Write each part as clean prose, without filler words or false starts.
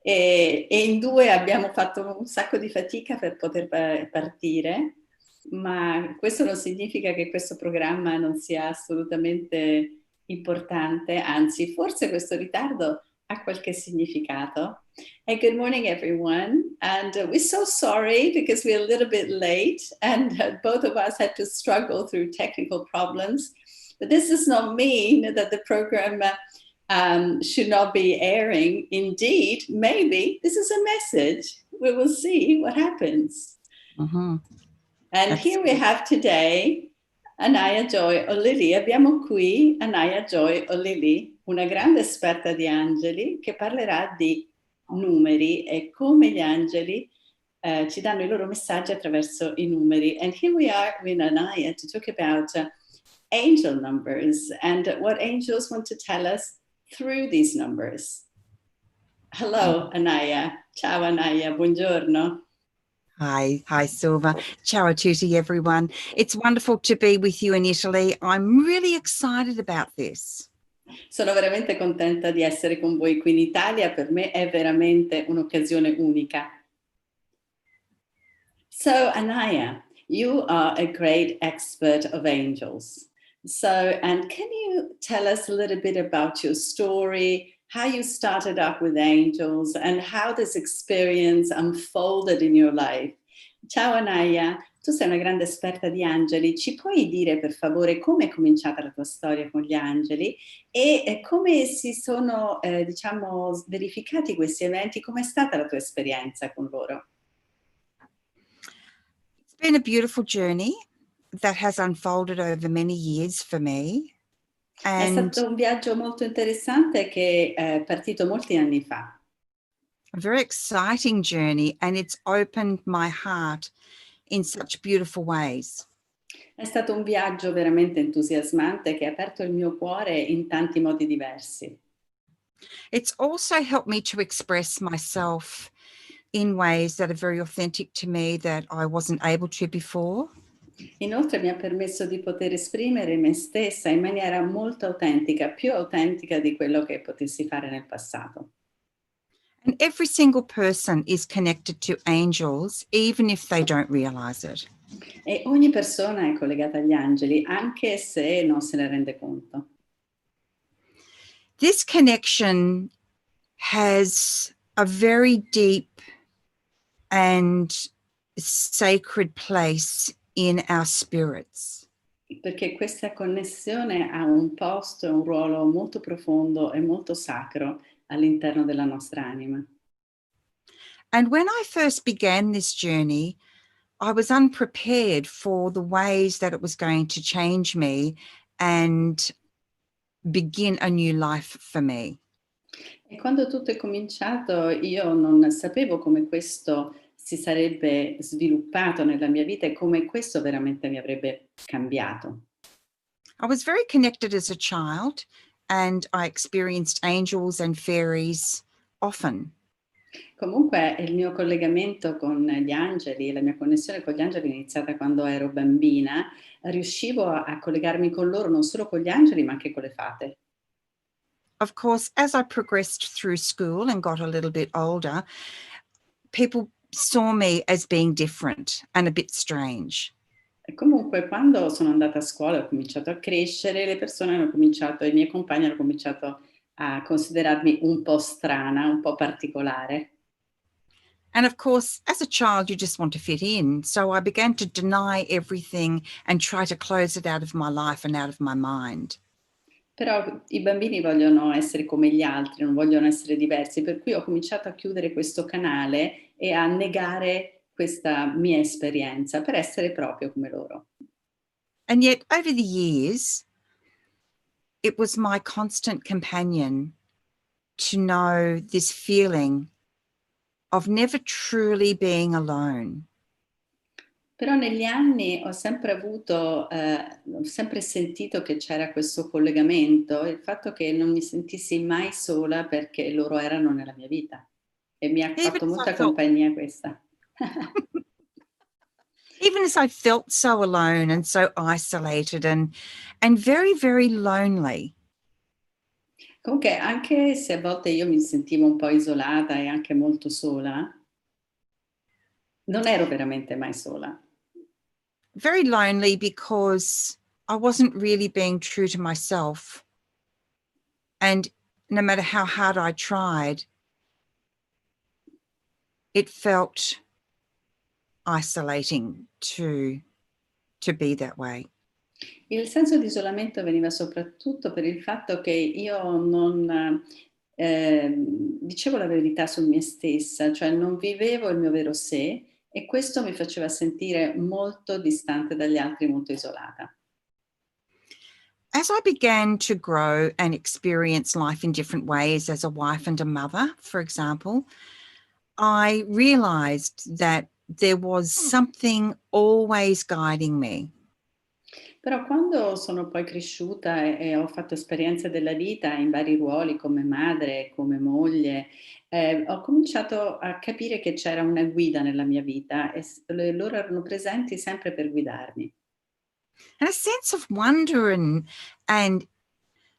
e in due abbiamo fatto un sacco di fatica per poter partire, ma questo non significa che questo programma non sia assolutamente importante, anzi, forse questo ritardo ha qualche significato. Hey, good morning, everyone. And we're so sorry because we're a little bit late and both of us had to struggle through technical problems. But this does not mean that the program should not be airing. Indeed, maybe this is a message. We will see what happens. Mm-hmm. And here we have today Anayah Joi Holilly. Abbiamo qui Anayah Joi Holilly, una grande esperta di angeli che parlerà di numeri e come gli angeli ci danno i loro messaggi attraverso i numeri. And here we are with Anayah to talk about angel numbers and what angels want to tell us through these numbers. Hello, Anayah. Ciao, Anayah. Buongiorno. Hi, Silva. Ciao a tutti, everyone. It's wonderful to be with you in Italy. I'm really excited about this. Sono veramente contenta di essere con voi qui in Italia. Per me è veramente un'occasione unica. So, Anayah, you are a great expert of angels. So, and can you tell us a little bit about your story, how you started up with angels, and how this experience unfolded in your life? Ciao Anayah, tu sei una grande esperta di angeli, ci puoi dire per favore come è cominciata la tua storia con gli angeli e come si sono, diciamo, verificati questi eventi, com'è stata la tua esperienza con loro? It's been a beautiful journey that has unfolded over many years for me. È And stato un viaggio molto interessante che è partito molti anni fa. a very exciting journey, and it's opened my heart in such beautiful ways. È stato un viaggio veramente entusiasmante che ha aperto il mio cuore in tanti modi diversi. It's also helped me to express myself in ways that are very authentic to me that I wasn't able to before. Inoltre mi ha permesso di poter esprimere me stessa in maniera molto autentica, più autentica di quello che potessi fare nel passato. And every single person is connected to angels, even if they don't realize it. E ogni persona è collegata agli angeli, anche se non se ne rende conto. This connection has a very deep and sacred place in our spirits. Perché questa connessione ha un posto e un ruolo molto profondo e molto sacro all'interno della nostra anima. And when I first began this journey, I was unprepared for the ways that it was going to change me and begin a new life for me. E quando tutto è cominciato io non sapevo come questo si sarebbe sviluppato nella mia vita e come questo veramente mi avrebbe cambiato. I was very connected as a child, and I experienced angels and fairies often. Comunque il mio collegamento con gli angeli, la mia connessione con gli angeli è iniziata quando ero bambina, riuscivo a collegarmi con loro non solo con gli angeli ma anche con le fate. Of course, as I progressed through school and got a little bit older, people saw me as being different and a bit strange. E comunque quando sono andata a scuola e ho cominciato a crescere, le persone hanno cominciato, i miei compagni hanno cominciato a considerarmi un po' strana, un po' particolare. And of course, as a child, you just want to fit in. So I began to deny everything and try to close it out of my life and out of my mind. Però i bambini vogliono essere come gli altri, non vogliono essere diversi, per cui ho cominciato a chiudere questo canale e a negare questa mia esperienza per essere proprio come loro. And yet, over the years, it was my constant companion to know this feeling of never truly being alone. Però negli anni ho sempre ho sempre sentito che c'era questo collegamento, il fatto che non mi sentissi mai sola perché loro erano nella mia vita e mi ha Even fatto as I molta felt, compagnia questa. even as I felt so alone and so isolated and very, very lonely. Comunque, anche se a volte io mi sentivo un po' isolata e anche molto sola, non ero veramente mai sola. Very lonely because I wasn't really being true to myself. And no matter how hard I tried, it felt isolating to be that way. Il senso di isolamento veniva soprattutto per il fatto che io non dicevo la verità su me stessa, cioè non vivevo il mio vero sé e questo mi faceva sentire molto distante dagli altri, molto isolata. As I began to grow and experience life in different ways as a wife and a mother, for example, I realized that there was something always guiding me. Però quando sono poi cresciuta e ho fatto esperienze della vita in vari ruoli come madre, come moglie, ho cominciato a capire che c'era una guida nella mia vita e loro erano presenti sempre per guidarmi. And a sense of wonder and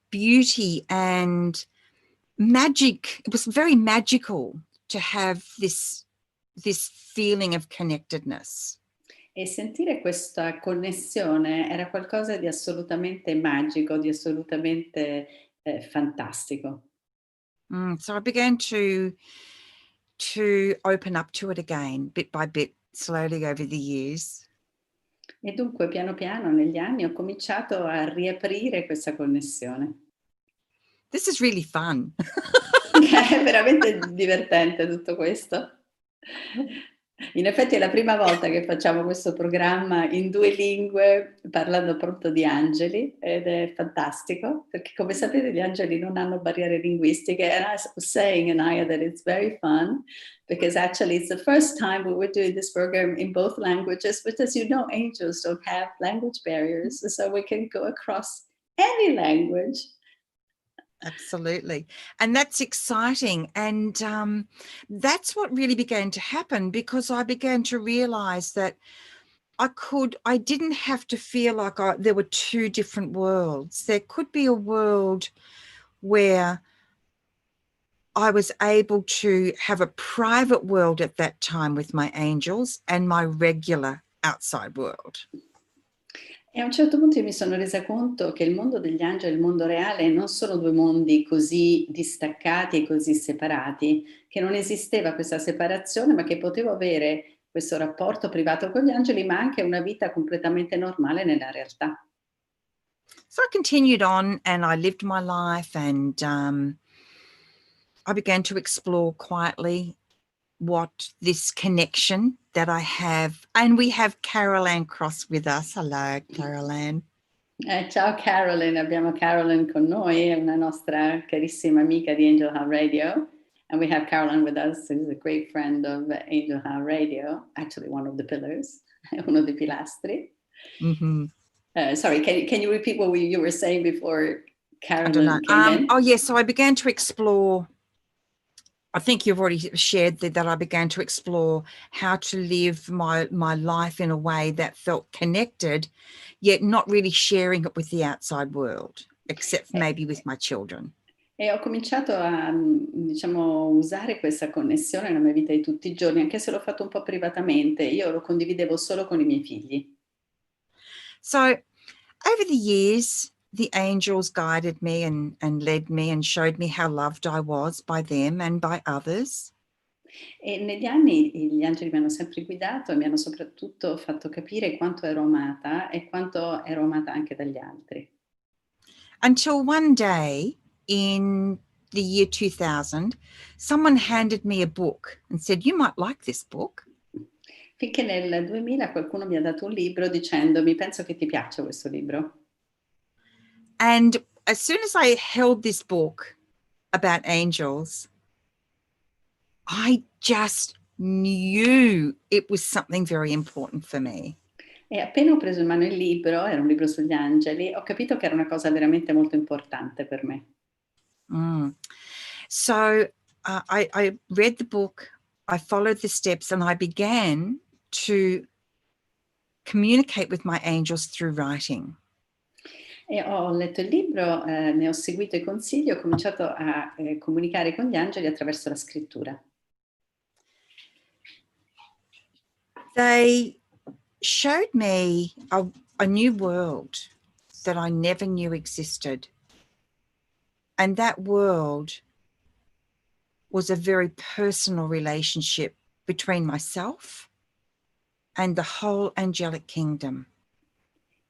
beauty and magic. It was very magical to have this feeling of connectedness. E sentire questa connessione era qualcosa di assolutamente magico, di assolutamente, fantastico. So I began to open up to it again, bit by bit, slowly over the years. E dunque piano piano negli anni ho cominciato a riaprire questa connessione. This is really fun. È veramente divertente tutto questo. In effetti è la prima volta che facciamo questo programma in 2 lingue, parlando appunto di angeli, ed è fantastico, perché come sapete gli angeli non hanno barriere linguistiche, and I was saying, Anayah, that it's very fun, because actually it's the first time we were doing this program in both languages, but as you know, angels don't have language barriers, so we can go across any language. Absolutely. And that's exciting. And that's what really began to happen, because I began to realize that I didn't have to feel like there were two different worlds. There could be a world where I was able to have a private world at that time with my angels and my regular outside world. E a un certo punto io mi sono resa conto che il mondo degli angeli e il mondo reale non sono 2 mondi così distaccati e così separati, che non esisteva questa separazione, ma che potevo avere questo rapporto privato con gli angeli, ma anche una vita completamente normale nella realtà. So I continued on and I lived my life, and I began to explore quietly what this connection that I have. And we have Carol Ann Cross with us. Hello, Carol Ann. Ciao Carolyn, abbiamo Carolyn con noi, è una nostra carissima amica di Angel How Radio. And we have Carolyn with us, who's a great friend of Angel How Radio, actually one of the pillars, uno dei pilastri. Mm-hmm. Sorry, can you repeat what you were saying before I don't know. Carolyn came in? Oh, yes. So I began to explore. I think you've already shared that I began to explore how to live my life in a way that felt connected, yet not really sharing it with the outside world, except maybe with my children. E ho cominciato a, diciamo, usare questa connessione nella mia vita di tutti i giorni, anche se l'ho fatto un po' privatamente. Io lo condividevo solo con i miei figli. So over the years, the angels guided me and led me and showed me how loved I was by them and by others. E negli anni gli angeli mi hanno sempre guidato e mi hanno soprattutto fatto capire quanto ero amata e quanto ero amata anche dagli altri. Until one day in the year 2000, someone handed me a book and said, "You might like this book." Finché nel 2000 qualcuno mi ha dato un libro dicendomi: penso che ti piaccia questo libro. And as soon as I held this book about angels, I just knew it was something very important for me. E appena ho preso in mano il libro, era un libro sugli angeli, ho capito che era una cosa veramente molto importante per me. So I read the book, I followed the steps, and I began to communicate with my angels through writing. E ho letto il libro, ne ho seguito i consigli, ho cominciato a comunicare con gli angeli attraverso la scrittura. They showed me a new world that I never knew existed. And that world was a very personal relationship between myself and the whole angelic kingdom.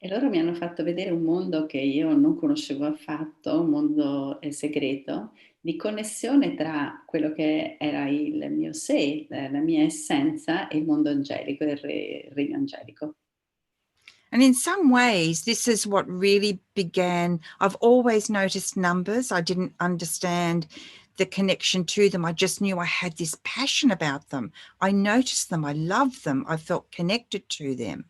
E loro mi hanno fatto vedere un mondo che io non conoscevo affatto, un mondo segreto, di connessione tra quello che era il mio sé, la mia essenza e il mondo angelico, il regno angelico. And in some ways, this is what really began. I've always noticed numbers. I didn't understand the connection to them. I just knew I had this passion about them. I noticed them. I loved them. I felt connected to them.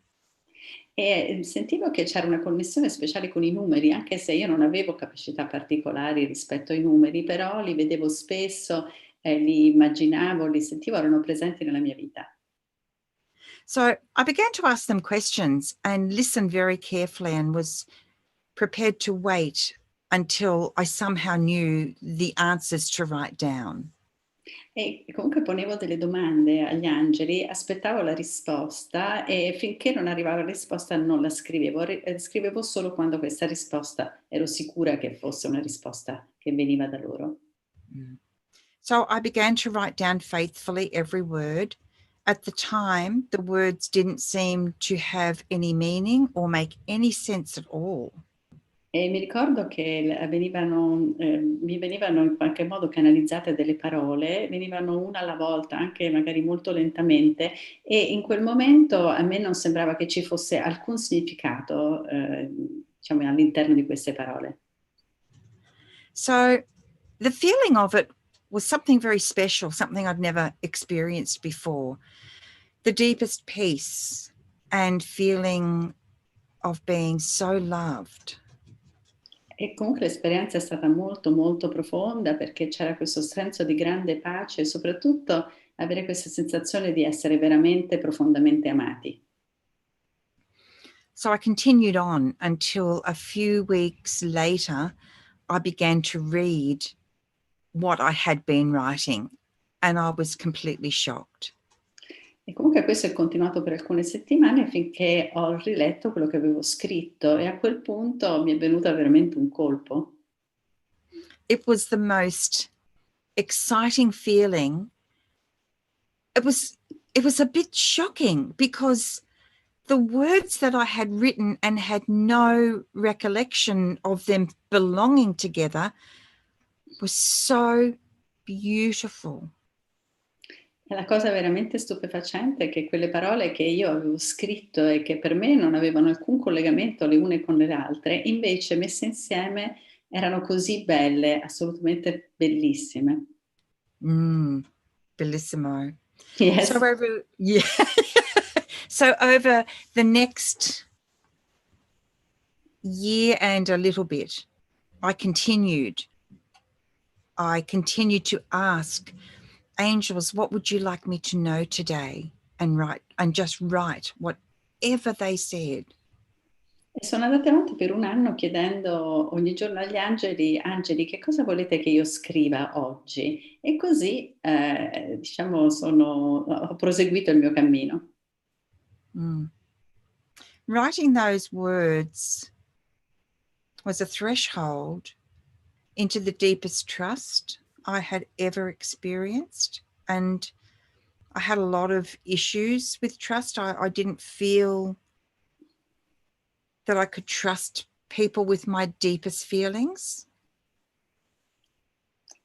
E sentivo che c'era una connessione speciale con i numeri, anche se io non avevo capacità particolari rispetto ai numeri, però li vedevo spesso, li immaginavo, li sentivo, erano presenti nella mia vita. So I began to ask them questions and listen very carefully and was prepared to wait until I somehow knew the answers to write down. E comunque ponevo delle domande agli angeli, aspettavo la risposta e finché non arrivava la risposta non la scrivevo, scrivevo solo quando questa risposta ero sicura che fosse una risposta che veniva da loro. So I began to write down faithfully every word. At the time, the words didn't seem to have any meaning or make any sense at all. E mi ricordo che mi venivano in qualche modo canalizzate delle parole, venivano una alla volta, anche magari molto lentamente, e in quel momento a me non sembrava che ci fosse alcun significato, diciamo, all'interno di queste parole. So the feeling of it was something very special, something I'd never experienced before. The deepest peace and feeling of being so loved. E comunque l'esperienza è stata molto, molto profonda perché c'era questo senso di grande pace e soprattutto avere questa sensazione di essere veramente profondamente amati. So I continued on until a few weeks later, I began to read what I had been writing and I was completely shocked. E comunque questo è continuato per alcune settimane finché ho riletto quello che avevo scritto e a quel punto mi è venuto veramente un colpo. It was the most exciting feeling. It was a bit shocking because the words that I had written and had no recollection of them belonging together was so beautiful. E la cosa veramente stupefacente è che quelle parole che io avevo scritto e che per me non avevano alcun collegamento le une con le altre, invece messe insieme erano così belle, assolutamente bellissime. Bellissimo. Yes. So over the next year and a little bit, I continued to ask angels, what would you like me to know today? And just write whatever they said. E sono andata avanti per un anno chiedendo ogni giorno agli angeli, angeli, che cosa volete che io scriva oggi? E così, diciamo, ho proseguito il mio cammino. Writing those words was a threshold into the deepest trust I had ever experienced. And I had a lot of issues with trust. I didn't feel that I could trust people with my deepest feelings.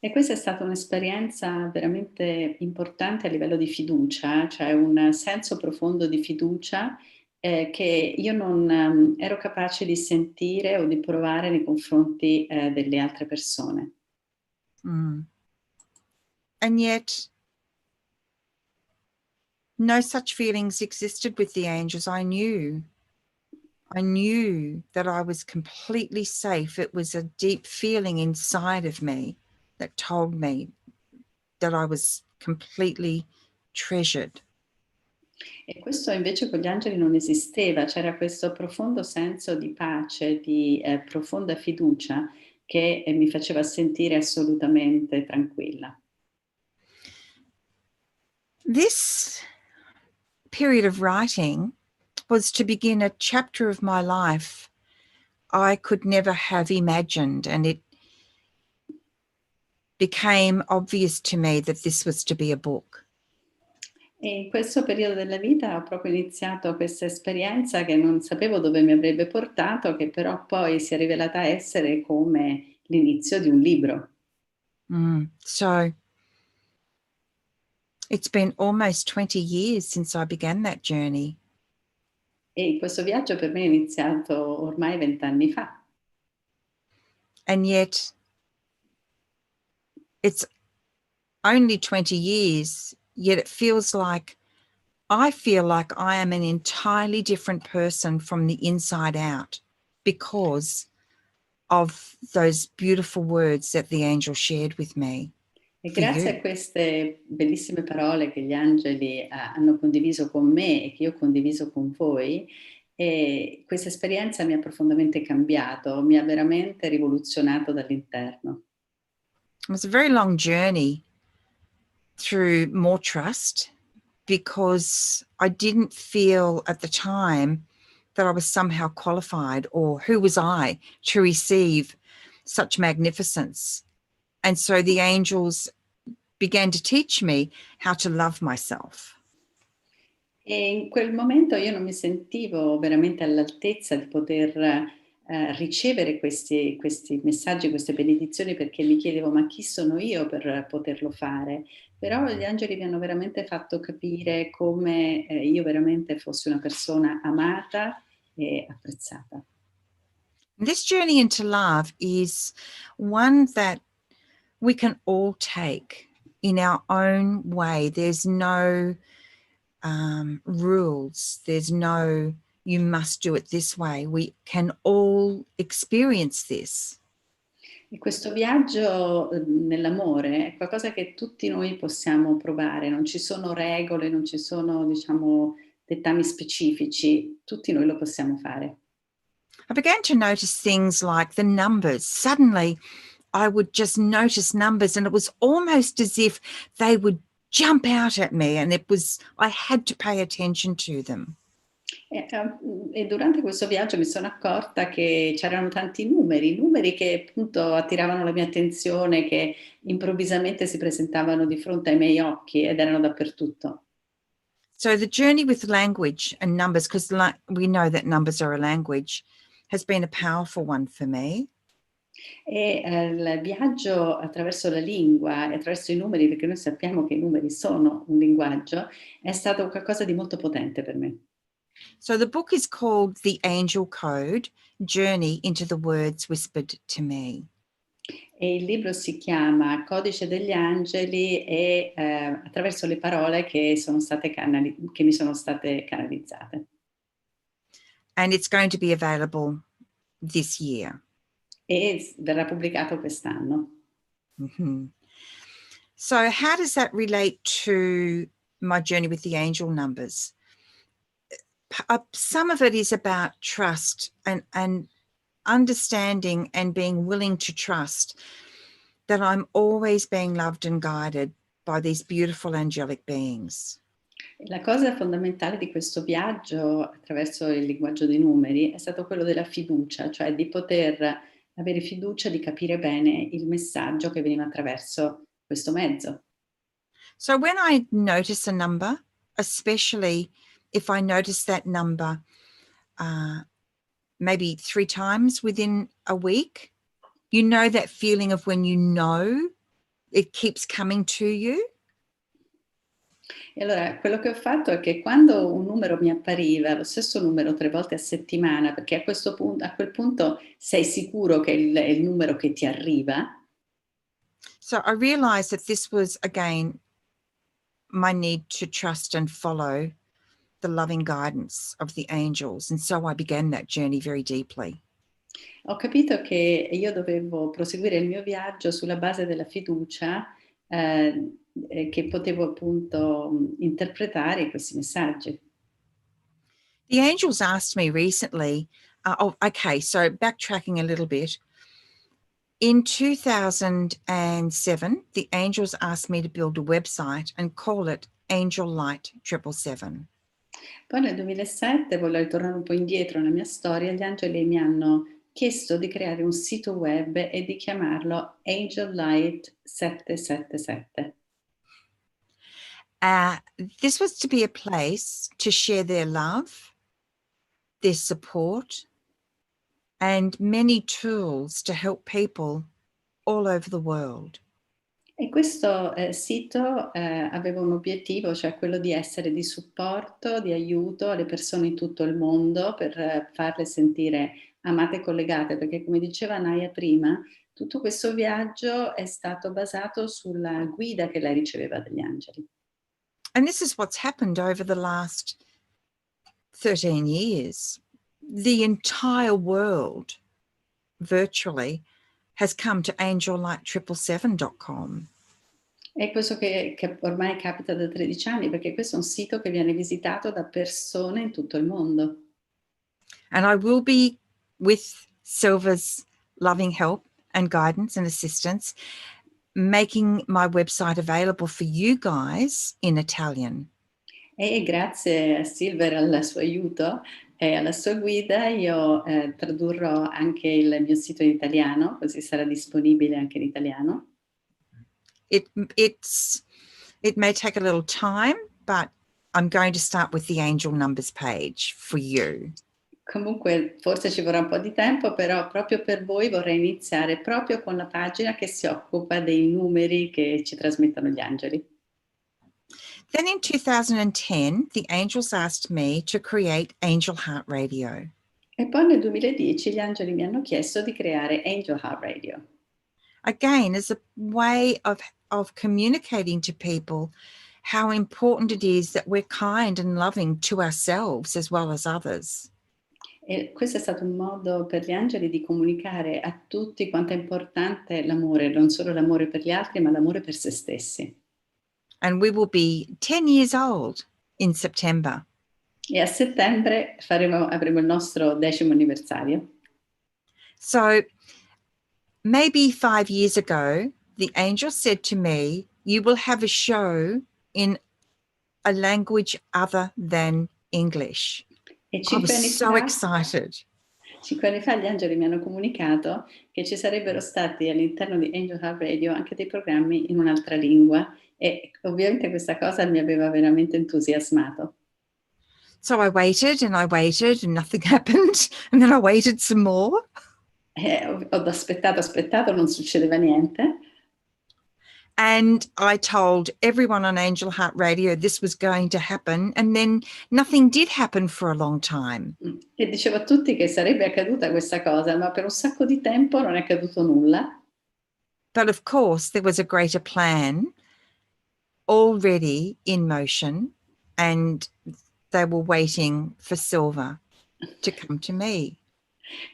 E questa è stata un'esperienza veramente importante a livello di fiducia, cioè un senso profondo di fiducia che io non ero capace di sentire o di provare nei confronti delle altre persone. And yet, no such feelings existed with the angels. I knew that I was completely safe. It was a deep feeling inside of me that told me that I was completely treasured. E questo invece con gli angeli non esisteva, c'era questo profondo senso di pace, di profonda fiducia che mi faceva sentire assolutamente tranquilla. This period of writing was to begin a chapter of my life I could never have imagined, and it became obvious to me that this was to be a book. E in questo periodo della vita ho proprio iniziato questa esperienza che non sapevo dove mi avrebbe portato, che però poi si è rivelata essere come l'inizio di un libro. So it's been almost 20 years since I began that journey. E questo viaggio per me è iniziato ormai 20 anni fa. And yet it's only 20 years, yet it feels like I feel like I am an entirely different person from the inside out because of those beautiful words that the angel shared with me E for grazie you. a queste bellissime parole che gli angeli hanno condiviso con me e che io ho condiviso con voi, questa esperienza mi ha profondamente cambiato, mi ha veramente rivoluzionato dall'interno. It was a very long journey through more trust because I didn't feel at the time that I was somehow qualified, or who was I to receive such magnificence. And so the angels began to teach me how to love myself. E in quel momento io non mi sentivo veramente all'altezza di poter ricevere questi messaggi, queste benedizioni, perché mi chiedevo ma chi sono io per poterlo fare? Però gli angeli mi hanno veramente fatto capire come io veramente fossi una persona amata e apprezzata. This journey into love is one that we can all take in our own way. There's no rules. There's no, you must do it this way. We can all experience this. E questo viaggio nell'amore è qualcosa che tutti noi possiamo provare, non ci sono regole, non ci sono, diciamo, dettami specifici, tutti noi lo possiamo fare. I began to notice things like the numbers. Suddenly, I would just notice numbers, and it was almost as if they would jump out at me, and I had to pay attention to them. E durante questo viaggio mi sono accorta che c'erano tanti numeri che appunto attiravano la mia attenzione, che improvvisamente si presentavano di fronte ai miei occhi ed erano dappertutto. So the journey with language and numbers, because we know that numbers are a language, has been a powerful one for me. E il viaggio attraverso la lingua e attraverso i numeri, perché noi sappiamo che i numeri sono un linguaggio, è stato qualcosa di molto potente per me. So the book is called The Angel Code, Journey into the Words Whispered to Me. E il libro si chiama Codice degli angeli e attraverso le parole che mi sono state canalizzate. And it's going to be available this year. E verrà pubblicato quest'anno. Mm-hmm. So how does that relate to my journey with the angel numbers? Some of it is about trust and understanding and being willing to trust that I'm always being loved and guided by these beautiful angelic beings. La cosa fondamentale di questo viaggio attraverso il linguaggio dei numeri è stato quello della fiducia, cioè di poter avere fiducia di capire bene il messaggio che veniva attraverso questo mezzo. So when I notice a number, especially if I notice that number maybe 3 times within a week, you know that feeling of when you know it keeps coming to you? E allora quello che ho fatto è che quando un numero mi appariva, lo stesso numero 3 volte a settimana, perché a quel punto sei sicuro che è il numero che ti arriva. So I realized that this was, again, my need to trust and follow the loving guidance of the angels. And so I began that journey very deeply. Ho capito che io dovevo proseguire il mio viaggio sulla base della fiducia che potevo appunto interpretare questi messaggi. The angels asked me recently, okay, so backtracking a little bit. In 2007, the angels asked me to build a website and call it Angel Light 777. Poi nel 2007, voglio tornare un po' indietro nella mia storia, gli angeli mi hanno chiesto di creare un sito web e di chiamarlo Angel Light 777. This was to be a place to share their love, their support, and many tools to help people all over the world. E questo sito aveva un obiettivo, cioè quello di essere di supporto, di aiuto alle persone in tutto il mondo per farle sentire amate e collegate, perché come diceva Anayah prima, tutto questo viaggio è stato basato sulla guida che lei riceveva dagli angeli. And this is what's happened over the last 13 years. The entire world virtually has come to angellight777.com. È questo che ormai capita da 13 anni, perché questo è un sito che viene visitato da persone in tutto il mondo. And I will be, with Silva's loving help and guidance and assistance, making my website available for you guys in Italian. E grazie a Silver al suo aiuto e alla sua guida io tradurrò anche il mio sito in italiano, così sarà disponibile anche in italiano. It may take a little time, but I'm going to start with the angel numbers page for you. Comunque forse ci vorrà un po' di tempo, però proprio per voi vorrei iniziare proprio con la pagina che si occupa dei numeri che ci trasmettono gli angeli. Then in 2010, the angels asked me to create Angel Heart Radio. E poi nel 2010 gli angeli mi hanno chiesto di creare Angel Heart Radio. Again, as a way of communicating to people how important it is that we're kind and loving to ourselves as well as others. E questo è stato un modo per gli angeli di comunicare a tutti quanto è importante l'amore, non solo l'amore per gli altri, ma l'amore per se stessi. And we will be 10 years old in September. E a settembre avremo il nostro 10° anniversario. So maybe 5 years ago, the angel said to me, you will have a show in a language other than English. E I was so excited. 5 anni fa gli angeli mi hanno comunicato che ci sarebbero stati all'interno di Angel Heart Radio anche dei programmi in un'altra lingua e ovviamente questa cosa mi aveva veramente entusiasmato. So I waited and nothing happened. And then I waited some more. Ho aspettato, non succedeva niente. And I told everyone on Angel Heart Radio this was going to happen. And then nothing did happen for a long time. E dicevo a tutti che sarebbe accaduta questa cosa, ma per un sacco di tempo non è accaduto nulla. But of course, there was a greater plan already in motion, and they were waiting for Silva to come to me.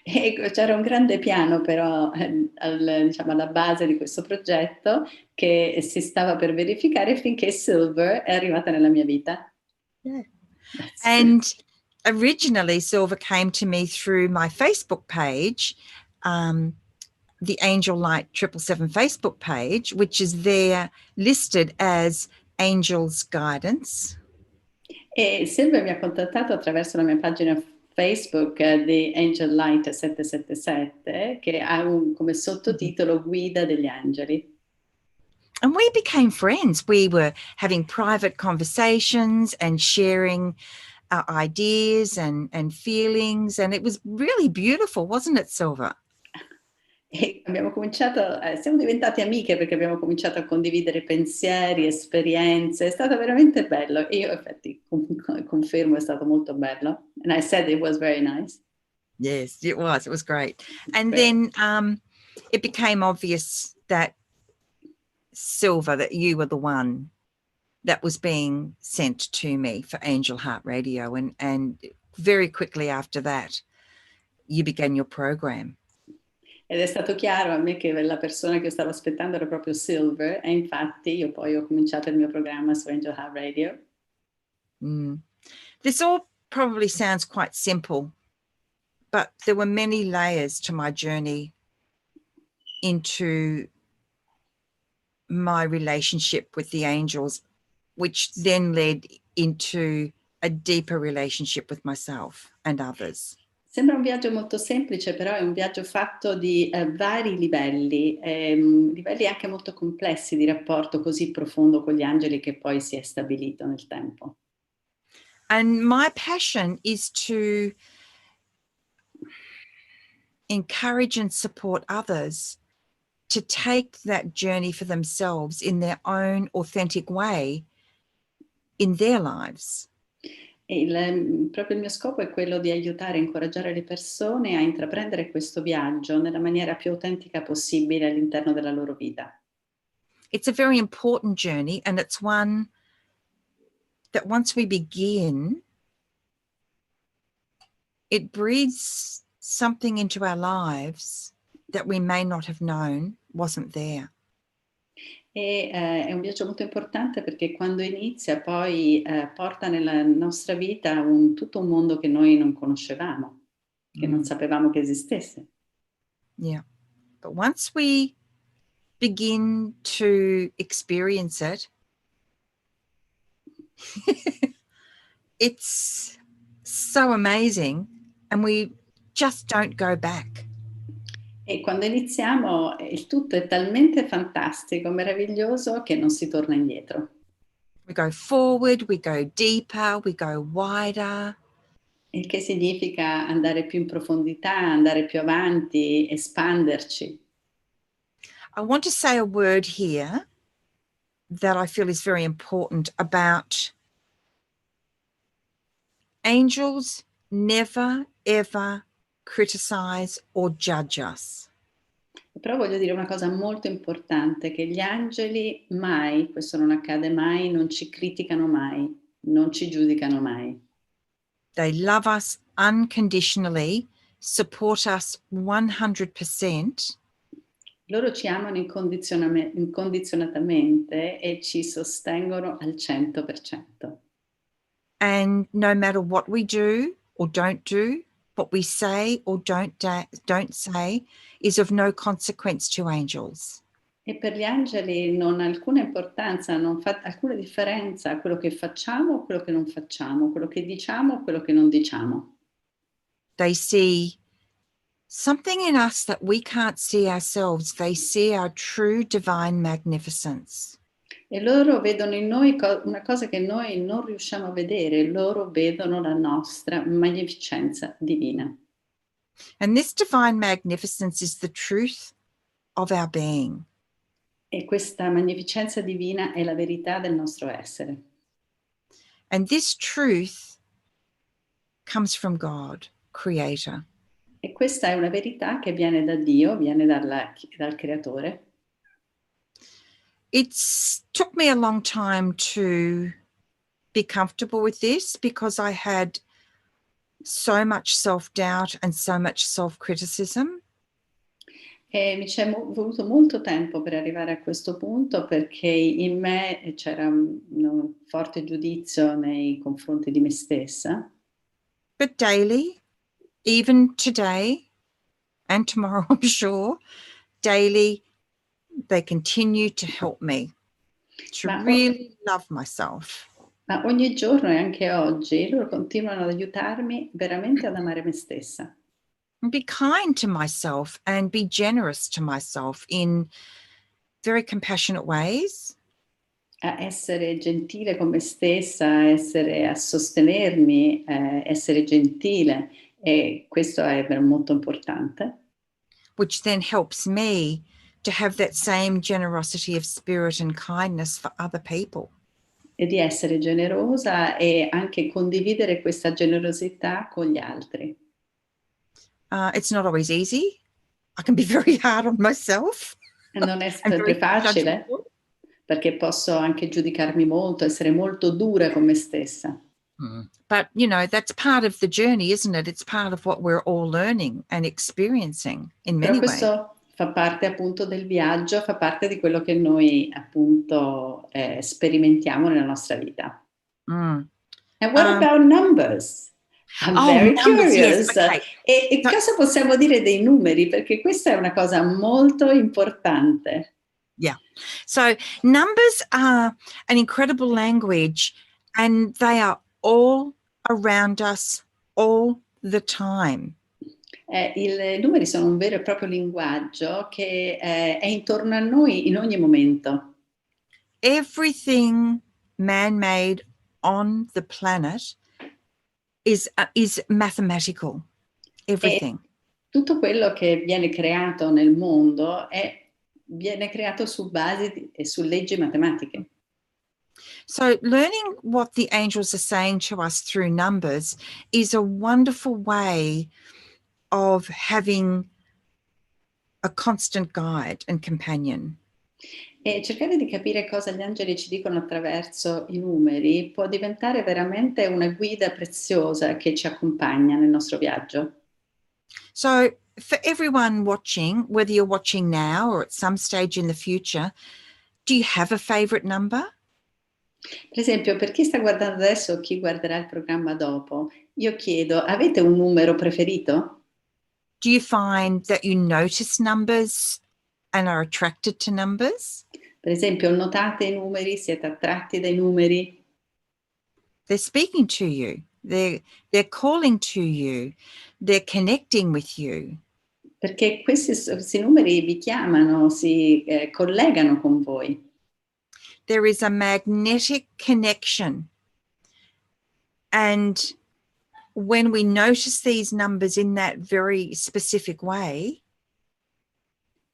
E c'era un grande piano però diciamo, alla base di questo progetto che si stava per verificare finché Silver è arrivata nella mia vita. Yeah. And originally Silva came to me through my Facebook page, the Angel Light 777 Facebook page, which is there listed as Angel's Guidance. E Silver mi ha contattato attraverso la mia pagina Facebook di Angel Light 777 che ha come sottotitolo Guida degli angeli. And we became friends. We were having private conversations and sharing our ideas and feelings, and it was really beautiful, wasn't it, Silva? E siamo diventate amiche perché abbiamo cominciato a condividere pensieri, esperienze, è stato veramente bello. E io infatti confermo, è stato molto bello. And I said it was very nice. Yes, it was great. And then it became obvious that Silva, that you were the one that was being sent to me for Angel Heart Radio. And very quickly after that, you began your program. Ed è stato chiaro a me che la persona che io stavo aspettando era proprio Silver, e infatti io poi ho cominciato il mio programma su Angel Heart Radio. This all probably sounds quite simple, but there were many layers to my journey into my relationship with the angels, which then led into a deeper relationship with myself and others. Sembra un viaggio molto semplice, però è un viaggio fatto di vari livelli, livelli anche molto complessi di rapporto così profondo con gli angeli che poi si è stabilito nel tempo. And my passion is to encourage and support others to take that journey for themselves in their own authentic way in their lives. E proprio il mio scopo è quello di aiutare e incoraggiare le persone a intraprendere questo viaggio nella maniera più autentica possibile all'interno della loro vita. It's a very important journey, and it's one that once we begin, it breathes something into our lives that we may not have known wasn't there. E è un viaggio molto importante perché quando inizia poi porta nella nostra vita tutto un mondo che noi non conoscevamo, che non sapevamo che esistesse. Yeah. But once we begin to experience it, it's so amazing, and we just don't go back. E quando iniziamo il tutto è talmente fantastico, meraviglioso che non si torna indietro. We go forward, we go deeper, we go wider. Il che significa andare più in profondità, andare più avanti, espanderci. I want to say a word here that I feel is very important about angels never, ever criticize or judge us. Però voglio dire una cosa molto importante, che gli angeli mai, questo non accade mai, non ci criticano mai, non ci giudicano mai. They love us unconditionally, support us 100%. Loro ci amano incondizionatamente e ci sostengono al 100%. And no matter what we do or don't do, what we say or don't say is of no consequence to angels. E per gli angeli non ha alcuna importanza, non fa alcuna differenza quello che facciamo o quello che non facciamo, quello che diciamo o quello che non diciamo. They see something in us that we can't see ourselves. They see our true divine magnificence. E loro vedono in noi una cosa che noi non riusciamo a vedere, loro vedono la nostra magnificenza divina. And this divine magnificence is the truth of our being. E questa magnificenza divina è la verità del nostro essere. And this truth comes from God, Creator. E questa è una verità che viene da Dio, viene dal Creatore. It's took me a long time to be comfortable with this because I had so much self-doubt and so much self-criticism. E mi c'è voluto molto tempo per arrivare a questo punto perché in me c'era un forte giudizio nei confronti di me stessa. But daily, even today and tomorrow, I'm sure, daily, they continue to help me to really love myself. Ma ogni giorno e anche oggi loro continuano ad aiutarmi veramente ad amare me stessa. And be kind to myself and be generous to myself in very compassionate ways. A essere gentile con me stessa, a sostenermi, essere gentile, e questo è molto importante. Which then helps me to have that same generosity of spirit and kindness for other people. E di essere generosa e anche condividere questa generosità con gli altri. It's not always easy. I can be very hard on myself. Non è sempre facile, perché posso anche giudicarmi molto, essere molto dura con me stessa. But, you know, that's part of the journey, isn't it? It's part of what we're all learning and experiencing in Però many ways. questo fa parte appunto del viaggio, fa parte di quello che noi appunto sperimentiamo nella nostra vita. Mm. And what about numbers? I'm very Numbers, yes. curious. Okay. E cosa possiamo dire dei numeri? Perché questa è una cosa molto importante. Yeah. So numbers are an incredible language, and they are all around us all the time. I numeri sono un vero e proprio linguaggio che è intorno a noi in ogni momento. Everything man-made on the planet is mathematical. Everything. E tutto quello che viene creato nel mondo viene creato su basi e su leggi matematiche. So learning what the angels are saying to us through numbers is a wonderful way of having a constant guide and companion. E cercare di capire cosa gli angeli ci dicono attraverso i numeri può diventare veramente una guida preziosa che ci accompagna nel nostro viaggio. So for everyone watching, whether you're watching now or at some stage in the future, do you have a favorite number? Per esempio, per chi sta guardando adesso o chi guarderà il programma dopo, io chiedo, avete un numero preferito? Do you find that you notice numbers and are attracted to numbers? Per esempio, notate i numeri, siete attratti dai numeri? They're speaking to you. They're calling to you. They're connecting with you. Perché questi numeri vi chiamano, si collegano con voi. There is a magnetic connection. And when we notice these numbers in that very specific way,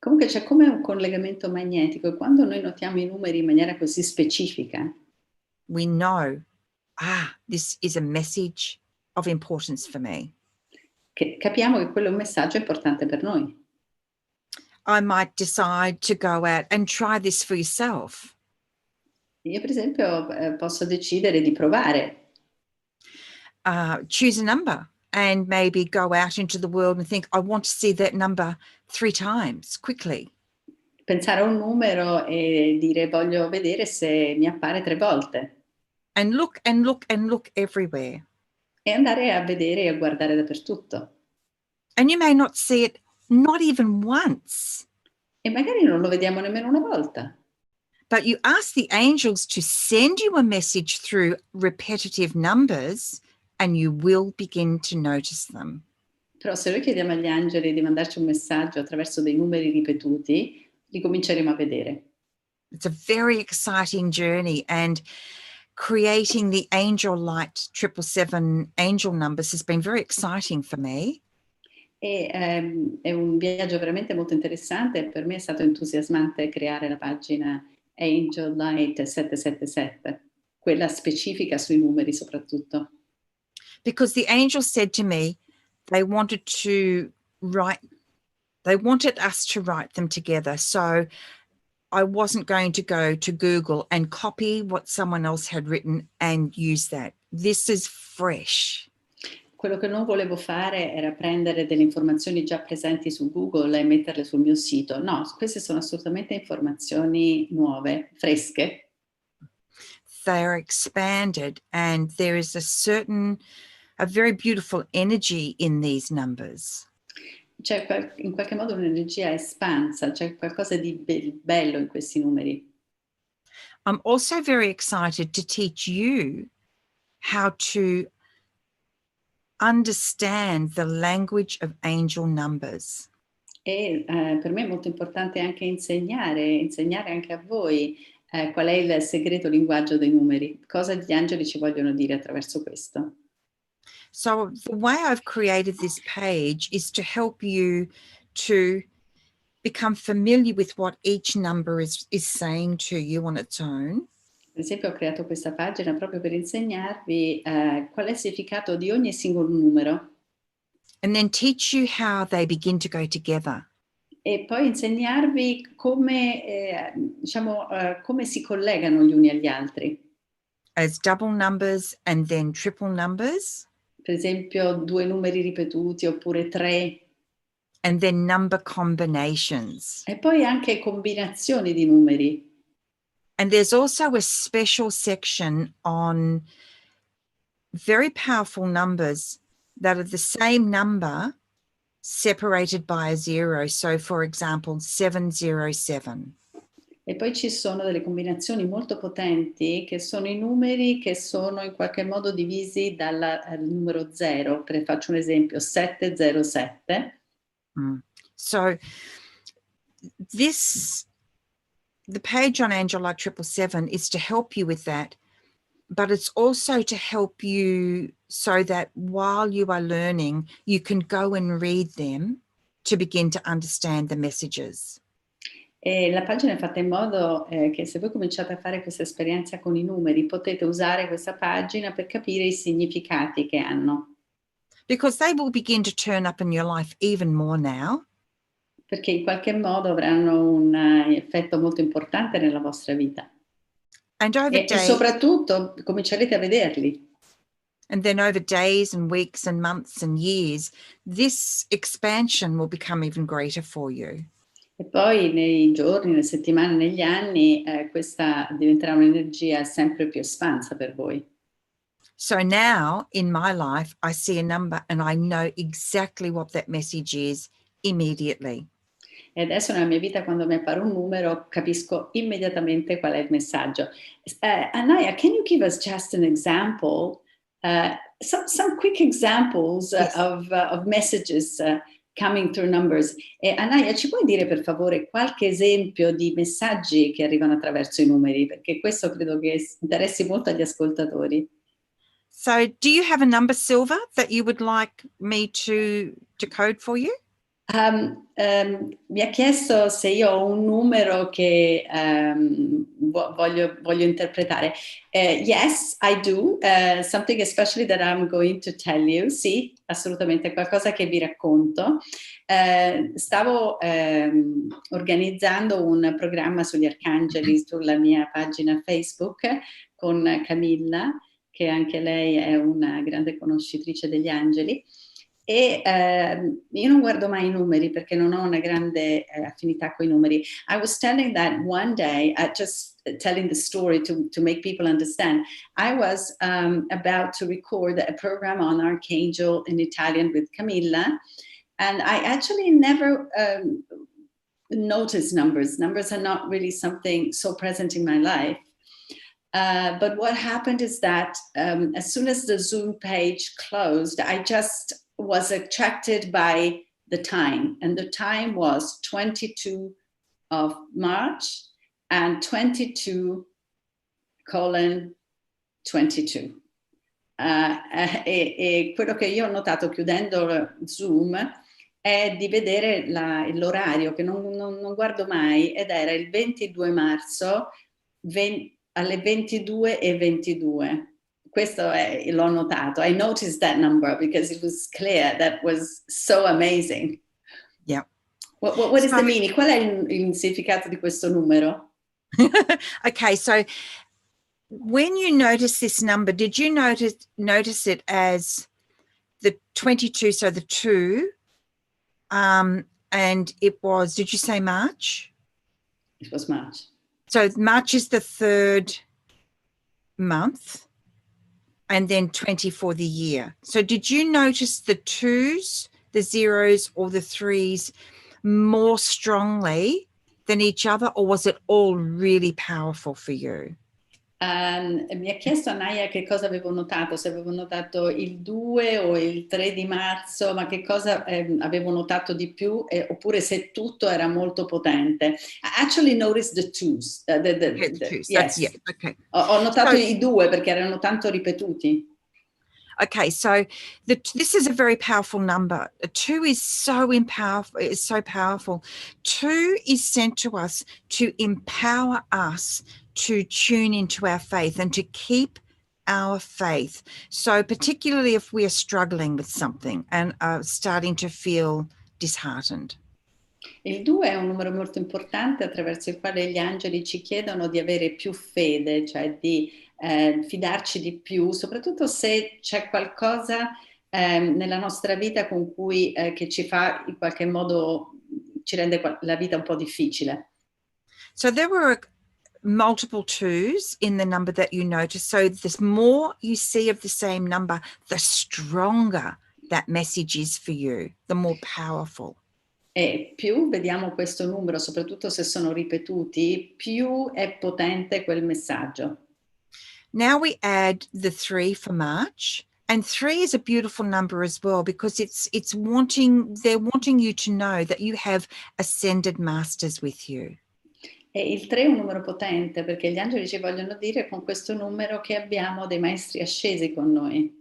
Comunque c'è come un collegamento magnetico e quando noi notiamo i numeri in maniera così specifica, we know, this is a message of importance for me. che capiamo che quello è un messaggio importante per noi. I might decide to go out and try this for yourself. Io per esempio posso decidere di provare. Choose a number and maybe go out into the world and think, I want to see that number 3 times quickly. Pensare a un numero e dire voglio vedere se mi appare 3 volte. And look and look and look everywhere. E andare a vedere e a guardare dappertutto. And you may not see it not even once. E magari non lo vediamo nemmeno una volta. But you ask the angels to send you a message through repetitive numbers and you will begin to notice them. Però se noi chiediamo agli angeli di mandarci un messaggio attraverso dei numeri ripetuti, li cominceremo a vedere. It's a very exciting journey, and creating the Angel Light 777 angel numbers has been very exciting for me. E è un viaggio veramente molto interessante. Per me è stato entusiasmante creare la pagina Angel Light 777, quella specifica sui numeri soprattutto. Because the angel said to me they wanted us to write them together. So I wasn't going to go to Google and copy what someone else had written and use that. This is fresh. Quello che non volevo fare era prendere delle informazioni già presenti su Google e metterle sul mio sito. No, queste sono assolutamente informazioni nuove, fresche. They are expanded, and there is a very beautiful energy in these numbers. C'è in qualche modo un'energia espansa, c'è qualcosa di bello in questi numeri. I'm also very excited to teach you how to understand the language of angel numbers. E per me è molto importante anche insegnare anche a voi qual è il segreto linguaggio dei numeri, cosa gli angeli ci vogliono dire attraverso questo. So the way I've created this page is to help you to become familiar with what each number is saying to you on its own. Per esempio ho creato questa pagina proprio per insegnarvi qual è il significato di ogni singolo numero. And then teach you how they begin to go together. E poi insegnarvi come, come si collegano gli uni agli altri. as double numbers and then triple numbers. Per esempio 2 numeri ripetuti oppure 3. And then number combinations. E poi anche combinazioni di numeri. And there's also a special section on very powerful numbers that are the same number separated by a 0. So, for example, 707. E poi ci sono delle combinazioni molto potenti che sono i numeri che sono in qualche modo divisi dal numero 0. Faccio un esempio, 707. So the page on Angela 777 is to help you with that, but it's also to help you so that while you are learning, you can go and read them to begin to understand the messages. E la pagina è fatta in modo che se voi cominciate a fare questa esperienza con i numeri, potete usare questa pagina per capire i significati che hanno. Because they will begin to turn up in your life even more now. Perché in qualche modo avranno un effetto molto importante nella vostra vita. And over e soprattutto comincerete a vederli. And then over days and weeks and months and years, this expansion will become even greater for you. E poi nei giorni, nelle settimane, negli anni, questa diventerà un'energia sempre più espansa per voi. So now in my life, I see a number and I know exactly what that message is immediately. E adesso nella mia vita, quando mi appare un numero, capisco immediatamente qual è il messaggio. Anayah, can you give us just an example, some quick examples Yes. of messages coming through numbers? E Anayah, ci puoi dire per favore qualche esempio di messaggi che arrivano attraverso i numeri? Perché questo credo che interessi molto agli ascoltatori. So do you have a number, Silver, that you would like me to code for you? Mi ha chiesto se io ho un numero che voglio interpretare. Yes, I do. Something especially that I'm going to tell you. Sì, assolutamente, qualcosa che vi racconto. Stavo organizzando un programma sugli arcangeli sulla mia pagina Facebook con Camilla, che anche lei è una grande conoscitrice degli angeli. E io non guardo mai i numeri perché non ho una grande affinità con i numeri. I was telling that one day, just telling the story to make people understand, I was about to record a program on Archangel in Italian with Camilla, and I actually never noticed numbers. Numbers are not really something so present in my life. But what happened is that as soon as the Zoom page closed, I just was attracted by the time, and the time was 22 of March and 22:22. E quello che io ho notato chiudendo Zoom è di vedere l'orario che non guardo mai, ed era il 22 marzo alle 22:22. Questo l'ho notato. I noticed that number because it was clear. That was so amazing. Yeah. What is the meaning? Qual è il significato di questo numero? Okay, so when you notice this number, did you notice it as the 22, so the 2, and it was, did you say March? It was March. So March is the 3rd month, and then 20 for the year. So did you notice the 2s, the 0s, or the 3s more strongly than each other, or was it all really powerful for you? Mi ha chiesto Anayah che cosa avevo notato, se avevo notato il 2 o il 3 di marzo, ma che cosa avevo notato di più, oppure se tutto era molto potente. I actually noticed the twos. The twos. Yes. Yeah, okay. Ho notato i 2 perché erano tanto ripetuti. Okay, so this is a very powerful number. 2 is so powerful. 2 is sent to us to empower us to tune into our faith and to keep our faith. So particularly if we are struggling with something and are starting to feel disheartened. Il 2 è un numero molto importante attraverso il quale gli angeli ci chiedono di avere più fede, cioè di fidarci di più, soprattutto se c'è qualcosa nella nostra vita con cui che ci fa in qualche modo ci rende la vita un po' difficile. So there were multiple twos in the number that you noticed. So the more you see of the same number, the stronger that message is for you, the more powerful. E più vediamo questo numero, soprattutto se sono ripetuti, più è potente quel messaggio. Now we add the 3 for March. And 3 is a beautiful number as well, because they're wanting you to know that you have ascended masters with you. E il 3 è un numero potente perché gli angeli ci vogliono dire con questo numero che abbiamo dei maestri ascesi con noi.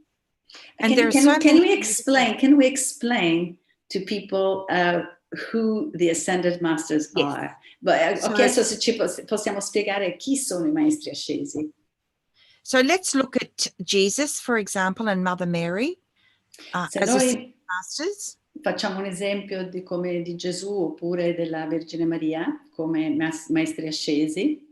And there are so many Can we explain to people who the ascended masters Yes. are? Ho chiesto se ci possiamo spiegare chi sono i maestri ascesi. So let's look at Jesus, for example, and Mother Mary as ascended masters. Facciamo un esempio di Gesù oppure della Vergine Maria come maestri ascesi.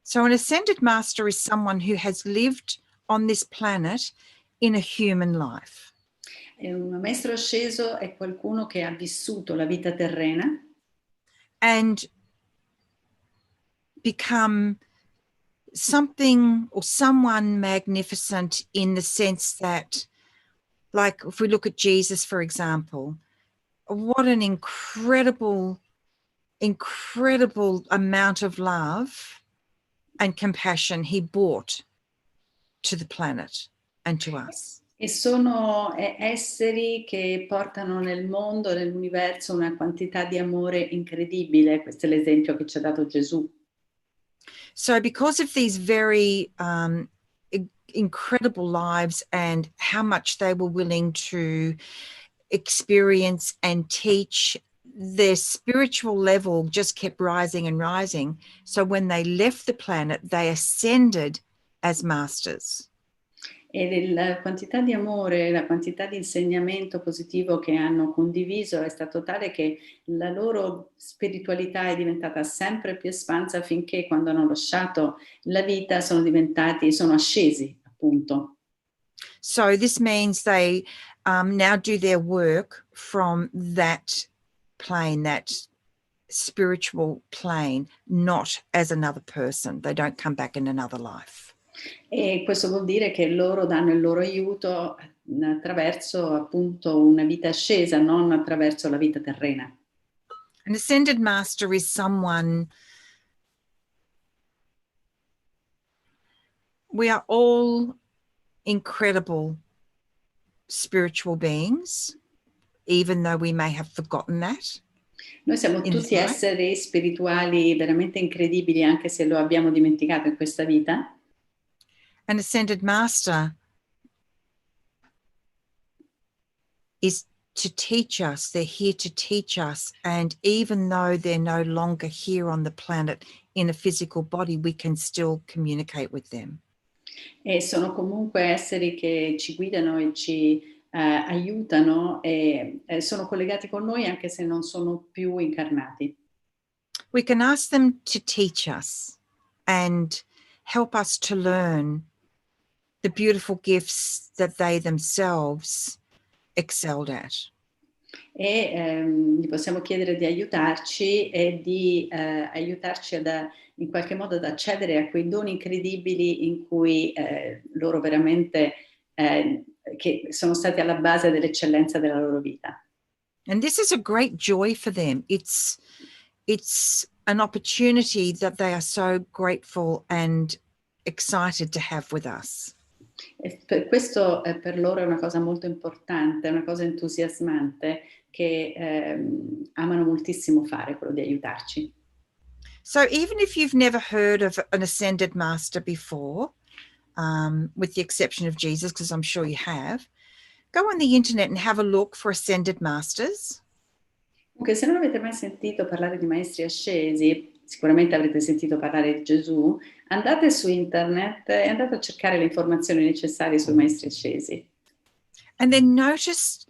So an ascended master is someone who has lived on this planet in a human life. E un maestro asceso è qualcuno che ha vissuto la vita terrena and become something or someone magnificent, in the sense that, like if we look at Jesus, for example, what an incredible amount of love and compassion he brought to the planet and to us. E sono esseri che portano nel mondo, nell'universo, una quantità di amore incredibile. Questo è l'esempio che ci ha dato Gesù. So because of these very incredible lives and how much they were willing to experience and teach, their spiritual level just kept rising and rising. So when they left the planet, they ascended as masters. E la quantità di amore, la quantità di insegnamento positivo che hanno condiviso è stato tale che la loro spiritualità è diventata sempre più espansa, finché quando hanno lasciato la vita sono ascesi, appunto. So this means they now do their work from that plane, that spiritual plane, not as another person. They don't come back in another life. E questo vuol dire che loro danno il loro aiuto attraverso appunto una vita ascesa, non attraverso la vita terrena. An ascended master is someone, we are all incredible spiritual beings, even though we may have forgotten that. Noi siamo tutti esseri spirituali veramente incredibili, anche se lo abbiamo dimenticato in questa vita. An ascended master is to teach us. They're here to teach us. And even though they're no longer here on the planet in a physical body, we can still communicate with them. E sono comunque esseri che ci guidano e ci aiutano e sono collegati con noi anche se non sono più incarnati. We can ask them to teach us and help us to learn the beautiful gifts that they themselves excelled at. E gli possiamo chiedere di aiutarci e di aiutarci in qualche modo ad accedere a quei doni incredibili in cui loro veramente che sono stati alla base dell'eccellenza della loro vita. And this is a great joy for them. It's an opportunity that they are so grateful and excited to have with us. E per questo per loro è una cosa molto importante, è una cosa entusiasmante che amano moltissimo fare, quello di aiutarci. So even if you've never heard of an ascended master before, with the exception of Jesus, because I'm sure you have, go on the internet and have a look for ascended masters. Comunque, se non avete mai sentito parlare di maestri ascesi, sicuramente avrete sentito parlare di Gesù, andate su internet e andate a cercare le informazioni necessarie sui maestri ascesi. And then notice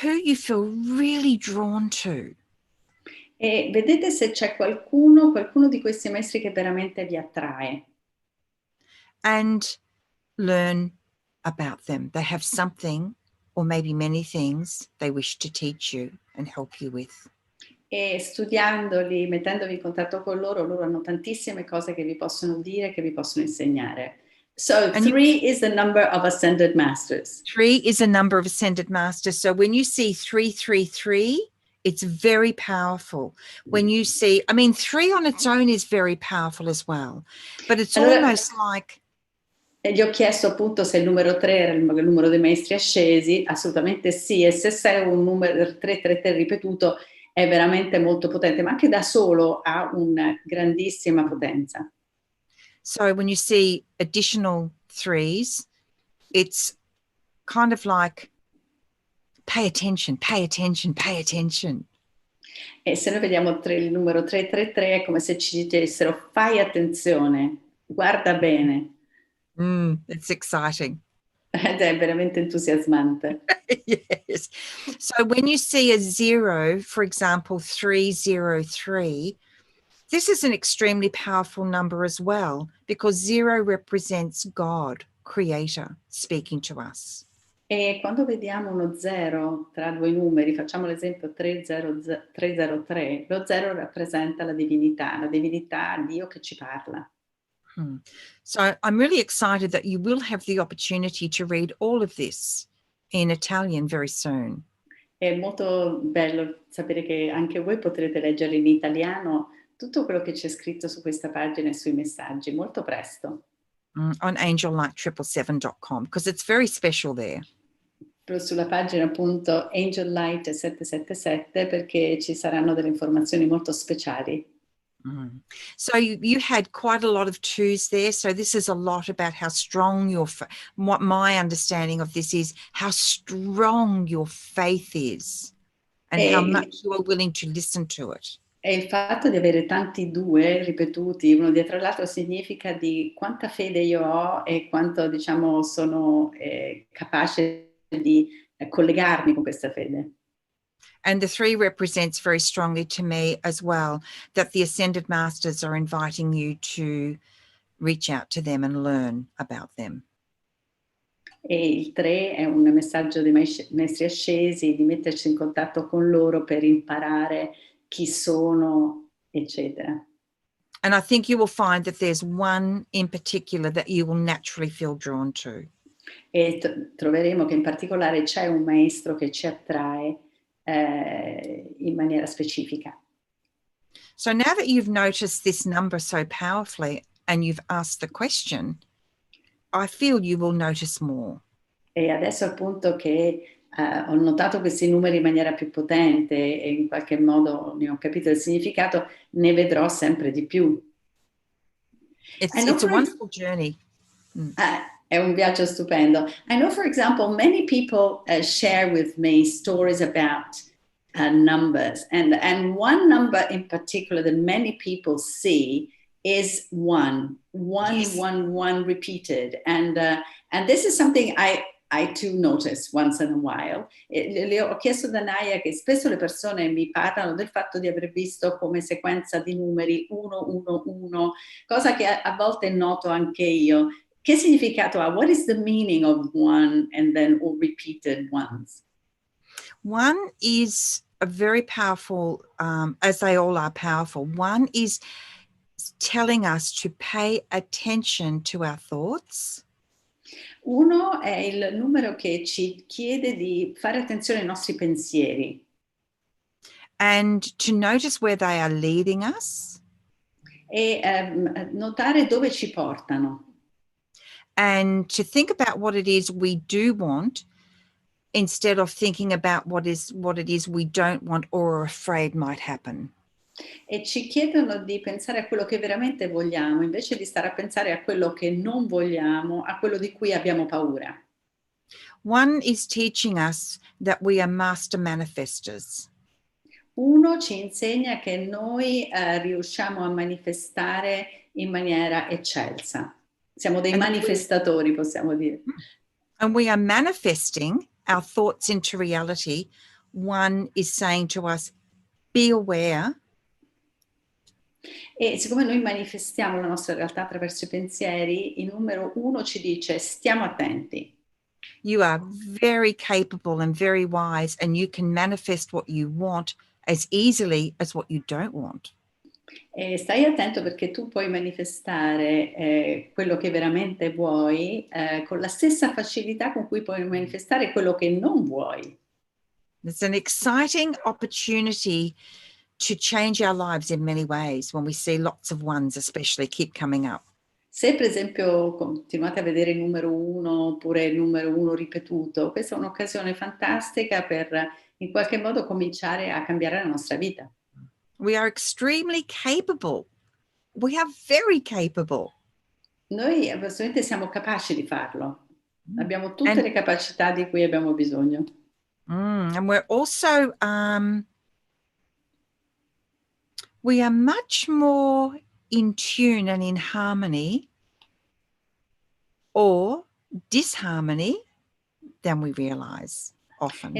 who you feel really drawn to. E vedete se c'è qualcuno di questi maestri che veramente vi attrae. and learn about them. They have something, or maybe many things, they wish to teach you and help you with. E studiandoli, mettendovi in contatto con loro, loro hanno tantissime cose che vi possono dire, che vi possono insegnare. So 3 is the number of ascended masters. 3 is a number of ascended masters. So when you see 333, it's very powerful. When you see, I mean, 3 on its own is very powerful as well, but it's almost like... E gli ho chiesto appunto se il numero 3 era il numero dei maestri ascesi, assolutamente sì, e se sei un numero 333 ripetuto è veramente molto potente, ma anche da solo ha una grandissima potenza. So when you see additional 3s, it's kind of like, pay attention, pay attention, pay attention. E se noi vediamo il numero 333 è come se ci dicessero fai attenzione, guarda bene. It's exciting. Ed è veramente entusiasmante. Yes. So when you see a 0, for example, 303, this is an extremely powerful number as well, because 0 represents God, Creator, speaking to us. E quando vediamo uno 0 tra due numeri, facciamo l'esempio 303, lo 0 rappresenta la divinità, Dio che ci parla. So I'm really excited that you will have the opportunity to read all of this in Italian very soon. È molto bello sapere che anche voi potrete leggere in italiano tutto quello che c'è scritto su questa pagina e sui messaggi molto presto. On angellight777.com, because it's very special there. Sulla pagina appunto Angel Light 777 perché ci saranno delle informazioni molto speciali. So you had quite a lot of 2s there. So this is a lot about how strong what my understanding of this is, how strong your faith is and how much you are willing to listen to it. E il fatto di avere tanti 2 ripetuti uno dietro l'altro significa di quanta fede io ho e quanto diciamo sono capace di collegarmi con questa fede. And the 3 represents very strongly to me as well that the Ascended Masters are inviting you to reach out to them and learn about them. E il 3 è un messaggio dei maestri ascesi di metterci in contatto con loro per imparare chi sono, eccetera. And I think you will find that there's one in particular that you will naturally feel drawn to. E troveremo che in particolare c'è un maestro che ci attrae in maniera specifica. So now that you've noticed this number so powerfully and you've asked the question, I feel you will notice more. E adesso appunto che ho notato questi numeri in maniera più potente e in qualche modo ne ho capito il significato, ne vedrò sempre di più. It's a wonderful journey. È un viaggio stupendo. I know, for example, many people share with me stories about numbers, and one number in particular that many people see is 1, Yes. 1, 1 repeated, and this is something I too notice once in a while. Le ho chiesto ad Anayah che spesso le persone mi parlano del fatto di aver visto come sequenza di numeri 1, 1, 1, cosa che a volte noto anche io. Che significato ha? What is the meaning of 1 and then all repeated ones? 1 is a very powerful, as they all are powerful. 1 is telling us to pay attention to our thoughts. 1 è il numero che ci chiede di fare attenzione ai nostri pensieri. And to notice where they are leading us. E notare dove ci portano. And to think about what it is we do want instead of thinking about what it is we don't want or are afraid might happen. E ci chiedono di pensare a quello che veramente vogliamo, invece di stare a pensare a quello che non vogliamo, a quello di cui abbiamo paura. 1 is teaching us that we are master manifestors. 1 ci insegna che noi riusciamo a manifestare in maniera eccelsa. Siamo dei manifestatori, possiamo dire. And we are manifesting our thoughts into reality. 1 is saying to us, be aware E siccome noi manifestiamo la nostra realtà attraverso i pensieri, il numero 1 ci dice stiamo attenti. You are very capable and very wise, and you can manifest what you want as easily as what you don't want. E stai attento perché tu puoi manifestare quello che veramente vuoi con la stessa facilità con cui puoi manifestare quello che non vuoi. It's an exciting opportunity to change our lives in many ways when we see lots of ones, especially, keep coming up. Se per esempio continuate a vedere il numero 1 oppure il numero 1 ripetuto, questa è un'occasione fantastica per in qualche modo cominciare a cambiare la nostra vita. We are extremely capable. We are very capable. Noi assolutamente siamo capaci di farlo, abbiamo tutte And, le capacità di cui abbiamo bisogno. and we're also, we are much more in tune and in harmony or disharmony than we realize often.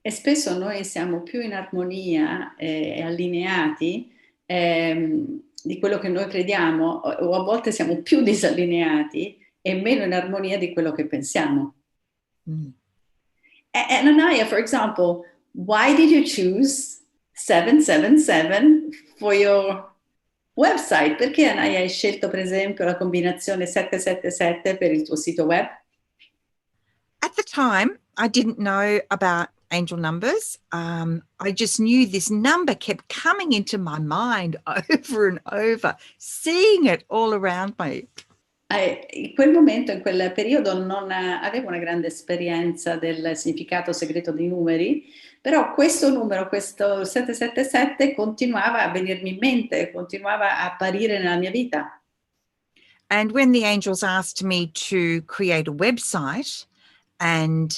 E spesso noi siamo più in armonia e allineati di quello che noi crediamo, o a volte siamo più disallineati e meno in armonia di quello che pensiamo. Mm. And Anayah, for example, why did you choose 777 for your website? Perché Anayah hai scelto per esempio la combinazione 777 per il tuo sito web? At the time, I didn't know about angel numbers. I just knew this number kept coming into my mind over and over, seeing it all around me. In quel momento, in quel periodo, non avevo una grande esperienza del significato segreto dei numeri, però questo numero, questo 777, continuava a venirmi in mente, continuava a apparire nella mia vita. And when the angels asked me to create a website, and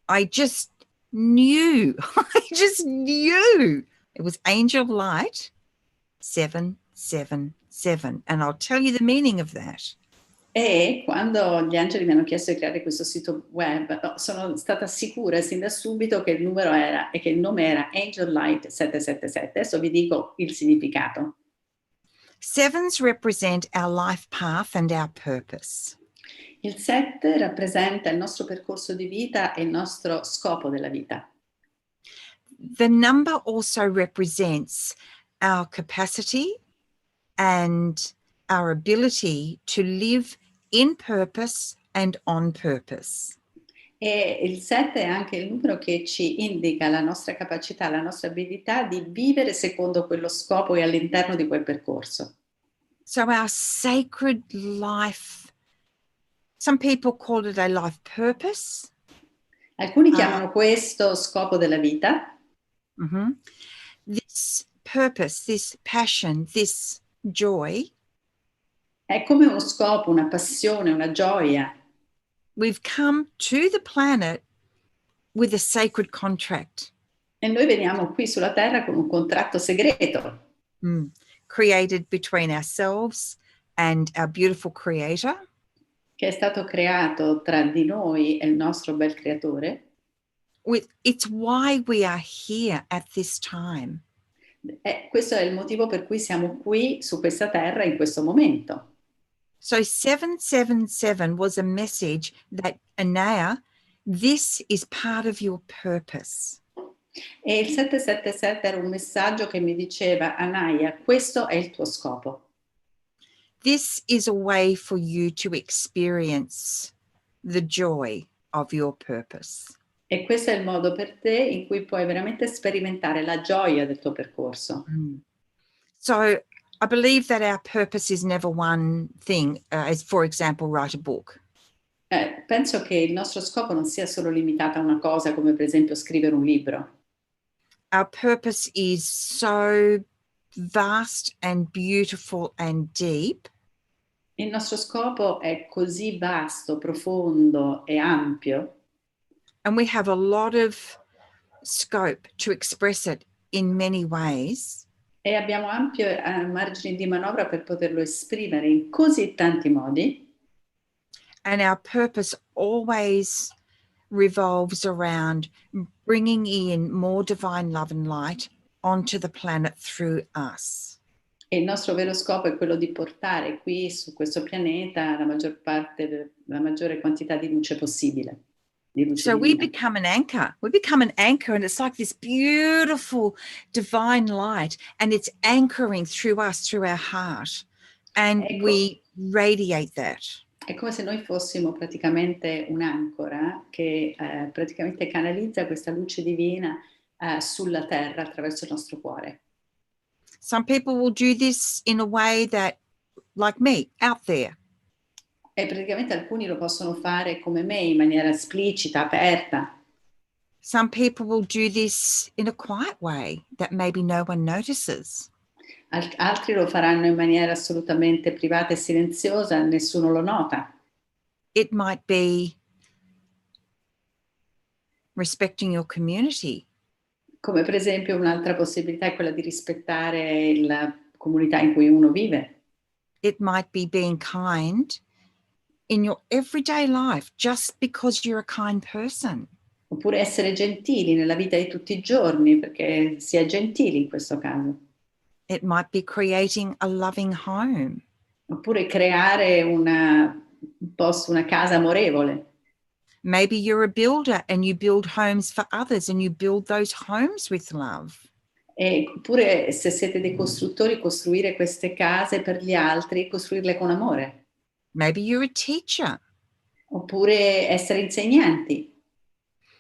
I just knew, I just knew it was angel light 777. And I'll tell you the meaning of that. E quando gli angeli mi hanno chiesto di creare questo sito web, sono stata sicura sin da subito che il numero era e che il nome era Angel Light 777. Adesso vi dico il significato. Sevens represent our life path and our purpose. Il 7 rappresenta il nostro percorso di vita e il nostro scopo della vita. The number also represents our capacity and our ability to live in purpose and on purpose. E il 7 è anche il numero che ci indica la nostra capacità, la nostra abilità di vivere secondo quello scopo e all'interno di quel percorso. So our sacred life, some people call it a life purpose. Alcuni chiamano questo scopo della vita. This purpose, this passion, this joy. È come uno scopo, una passione, una gioia. We've come to the planet with a sacred contract. E noi veniamo qui sulla Terra con un contratto segreto. Created between ourselves and our beautiful creator. Che è stato creato tra di noi e il nostro bel creatore. It's why we are here at this time. Questo è il motivo per cui siamo qui su questa Terra in questo momento. So 777 was a message that, Anayah, this is part of your purpose. E il 777 era un messaggio che mi diceva, Anayah, questo è il tuo scopo. This is a way for you to experience the joy of your purpose. E questo è il modo per te in cui puoi veramente sperimentare la gioia del tuo percorso. So I believe that our purpose is never one thing, as for example, write a book. Penso che il nostro scopo non sia solo limitato a una cosa, come per esempio scrivere un libro. Our purpose is so vast and beautiful and deep. Il nostro scopo è così vasto, profondo e ampio. And we have a lot of scope to express it in many ways. E abbiamo ampio margine di manovra per poterlo esprimere in così tanti modi. And our purpose always revolves around bringing in more divine love and light onto the planet through us. E il nostro vero scopo è quello di portare qui su questo pianeta la maggiore quantità di luce possibile, di luce So we divina. become an anchor. We become an anchor, and it's like this beautiful divine light, and it's anchoring through us, through our heart, and Ecco, we radiate that. è come se noi fossimo praticamente un'ancora che praticamente canalizza questa luce divina sulla terra attraverso il nostro cuore. Some people will do this in a way that, like me, out there. E praticamente alcuni lo possono fare come me in maniera esplicita, aperta. Some people will do this in a quiet way that maybe no one notices. Altri lo faranno in maniera assolutamente privata e silenziosa, nessuno lo nota. It might be respecting your community. Come per esempio un'altra possibilità è quella di rispettare la comunità in cui uno vive. It might be being kind in your everyday life just because you're a kind person. Oppure essere gentili nella vita di tutti i giorni, perché si è gentili in questo caso. It might be creating a loving home. Oppure creare un posto, una casa amorevole. Maybe you're a builder and you build homes for others and you build those homes with love. Oppure se siete dei costruttori, costruire queste case per gli altri, costruirle con amore. Maybe you're a teacher. Oppure essere insegnanti.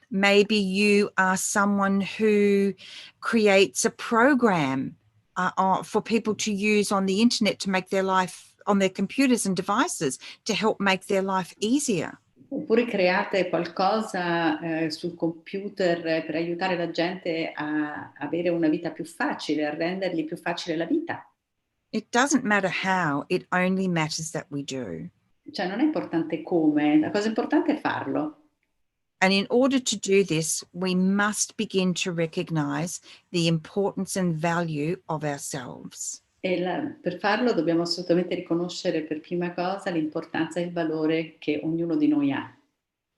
Maybe you are someone who creates a program for people to use on the internet to make their life, on their computers and devices, to help make their life easier. Oppure create qualcosa sul computer per aiutare la gente a avere una vita più facile, a rendergli più facile la vita. It doesn't matter how, it only matters that we do. Cioè non è importante come, la cosa importante è farlo. And in order to do this, we must begin to recognize the importance and value of ourselves. Per farlo dobbiamo assolutamente riconoscere per prima cosa l'importanza e il valore che ognuno di noi ha.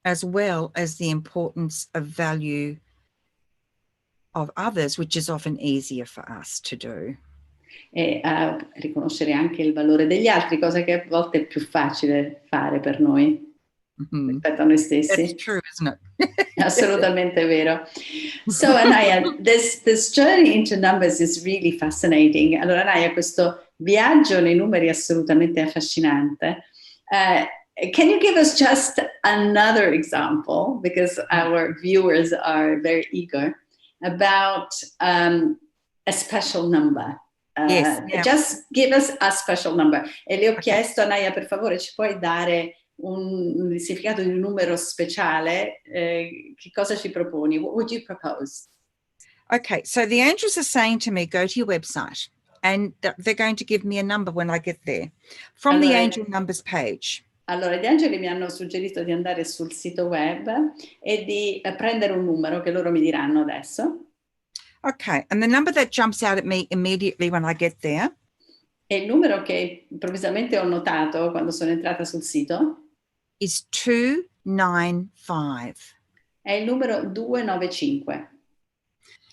As well as the importance of value of others, which is often easier for us to do. E a riconoscere anche il valore degli altri, cosa che a volte è più facile fare per noi rispetto a noi That's stessi. true, isn't it? Assolutamente vero. So Anayah, this journey into numbers is really fascinating. Allora Anayah, questo viaggio nei numeri è assolutamente affascinante. Can you give us just another example, because our viewers are very eager, about a special number? Yes. Yeah. Just give us a special number. E le ho chiesto, Anayah, per favore, ci puoi dare un significato di un numero speciale? Che cosa ci proponi? What would you propose? Okay, so the angels are saying to me, go to your website, and they're going to give me a number when I get there from the angel numbers page. Allora, gli angeli mi hanno suggerito di andare sul sito web e di prendere un numero che loro mi diranno adesso. Okay, and the number that jumps out at me immediately when I get there E il numero che improvvisamente ho notato quando sono entrata sul sito is 295. è il numero 295.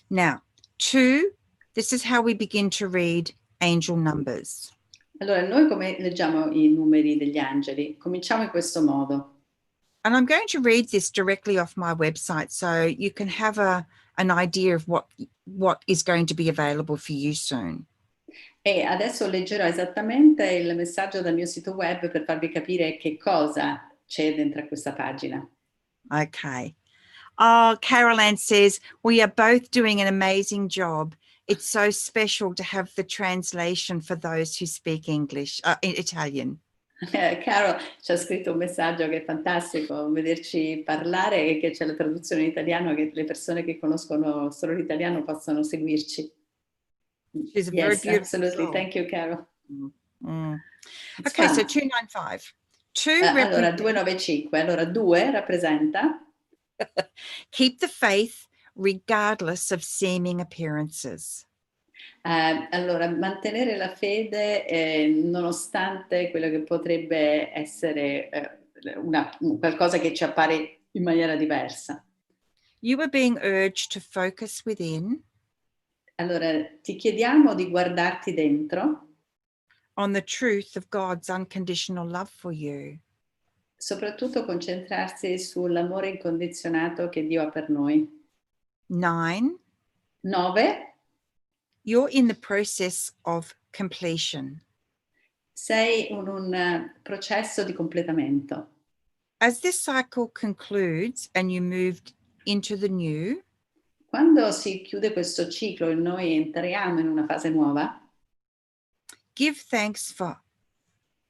Now, 2, this is how we begin to read angel numbers. Allora, noi come leggiamo i numeri degli angeli? Cominciamo in questo modo. And I'm going to read this directly off my website so you can have an idea of what is going to be available for you soon. E adesso leggerò esattamente il messaggio dal mio sito web per farvi capire che cosa c'è dentro questa pagina. Okay. Oh, Carol Ann says, we are both doing an amazing job. It's so special to have the translation for those who speak English, Italian. Carol ci ha scritto un messaggio che è fantastico vederci parlare e che c'è la traduzione in italiano, che le persone che conoscono solo l'italiano possano seguirci. She's a very beautiful absolutely. soul. Thank you, Carol. Okay, so 295. 2 allora, 295. Allora, 2 rappresenta keep the faith regardless of seeming appearances. Allora, mantenere la fede nonostante quello che potrebbe essere qualcosa che ci appare in maniera diversa. You are being urged to focus within. Allora, ti chiediamo di guardarti dentro. on the truth of God's unconditional love for you. Soprattutto concentrarsi sull'amore incondizionato che Dio ha per noi. 9, 9. you're in the process of completion. Sei in un processo di completamento. As this cycle concludes and you move into the new, Quando si chiude questo ciclo e noi entriamo in una fase nuova, give thanks for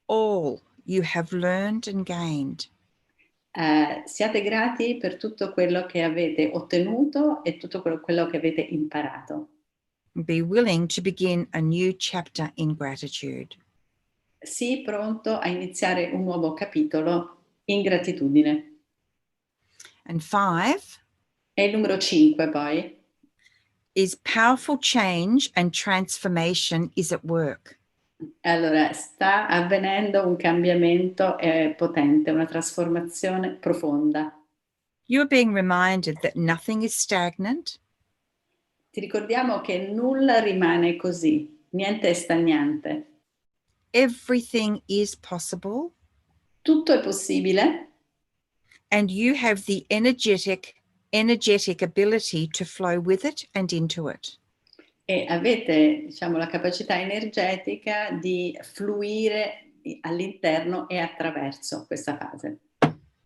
all you have learned and gained. siate grati per tutto quello che avete ottenuto e tutto quello che avete imparato. Be willing to begin a new chapter in gratitude. Sii pronto a iniziare un nuovo capitolo in gratitudine. And 5 E il numero 5 poi is powerful change and transformation is at work. allora sta avvenendo un cambiamento potente, una trasformazione profonda. You are being reminded that nothing is stagnant. Ti ricordiamo che nulla rimane così, niente è stagnante. Everything is possible. Tutto è possibile And you have the energetic ability to flow with it and into it. e avete, diciamo, la capacità energetica di fluire all'interno e attraverso questa fase.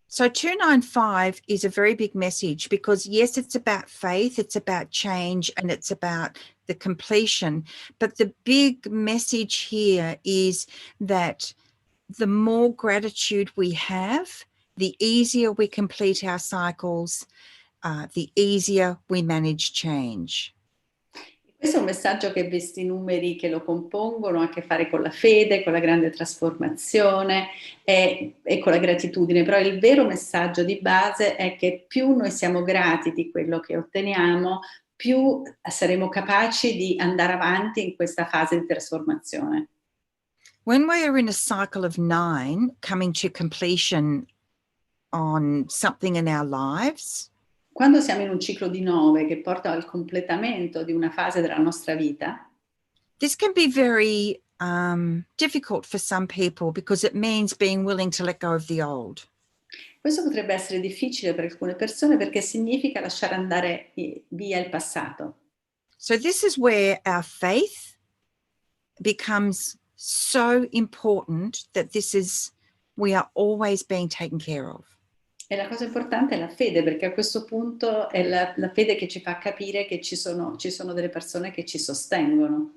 So 295 is a very big message because yes, it's about faith, it's about change, and it's about the completion. But the big message here is that the more gratitude we have, the easier we complete our cycles, the easier we manage change. Questo è un messaggio che questi numeri che lo compongono ha a che fare con la fede, con la grande trasformazione e con la gratitudine, però il vero messaggio di base è che più noi siamo grati di quello che otteniamo, più saremo capaci di andare avanti in questa fase di trasformazione. When we are in a cycle of 9, coming to completion on something in our lives, Quando siamo in un ciclo di 9 che porta al completamento di una fase della nostra vita, this can be very difficult for some people because it means being willing to let go of the old. questo potrebbe essere difficile per alcune persone perché significa lasciare andare via il passato. So this is where our faith becomes so important that we are always being taken care of. E la cosa importante è la fede, perché a questo punto è la fede che ci fa capire che ci sono delle persone che ci sostengono.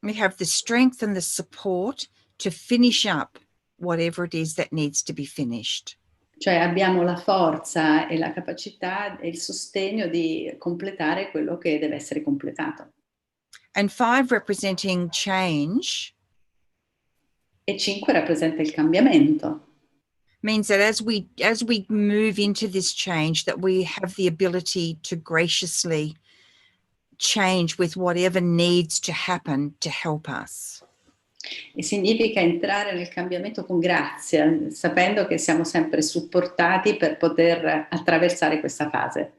We have the strength and the support to finish up whatever it is that needs to be finished. Cioè abbiamo la forza e la capacità e il sostegno di completare quello che deve essere completato. And 5 representing change E 5 rappresenta il cambiamento. means that as we move into this change, that we have the ability to graciously change with whatever needs to happen to help us. E significa entrare nel cambiamento con grazia, sapendo che siamo sempre supportati per poter attraversare questa fase.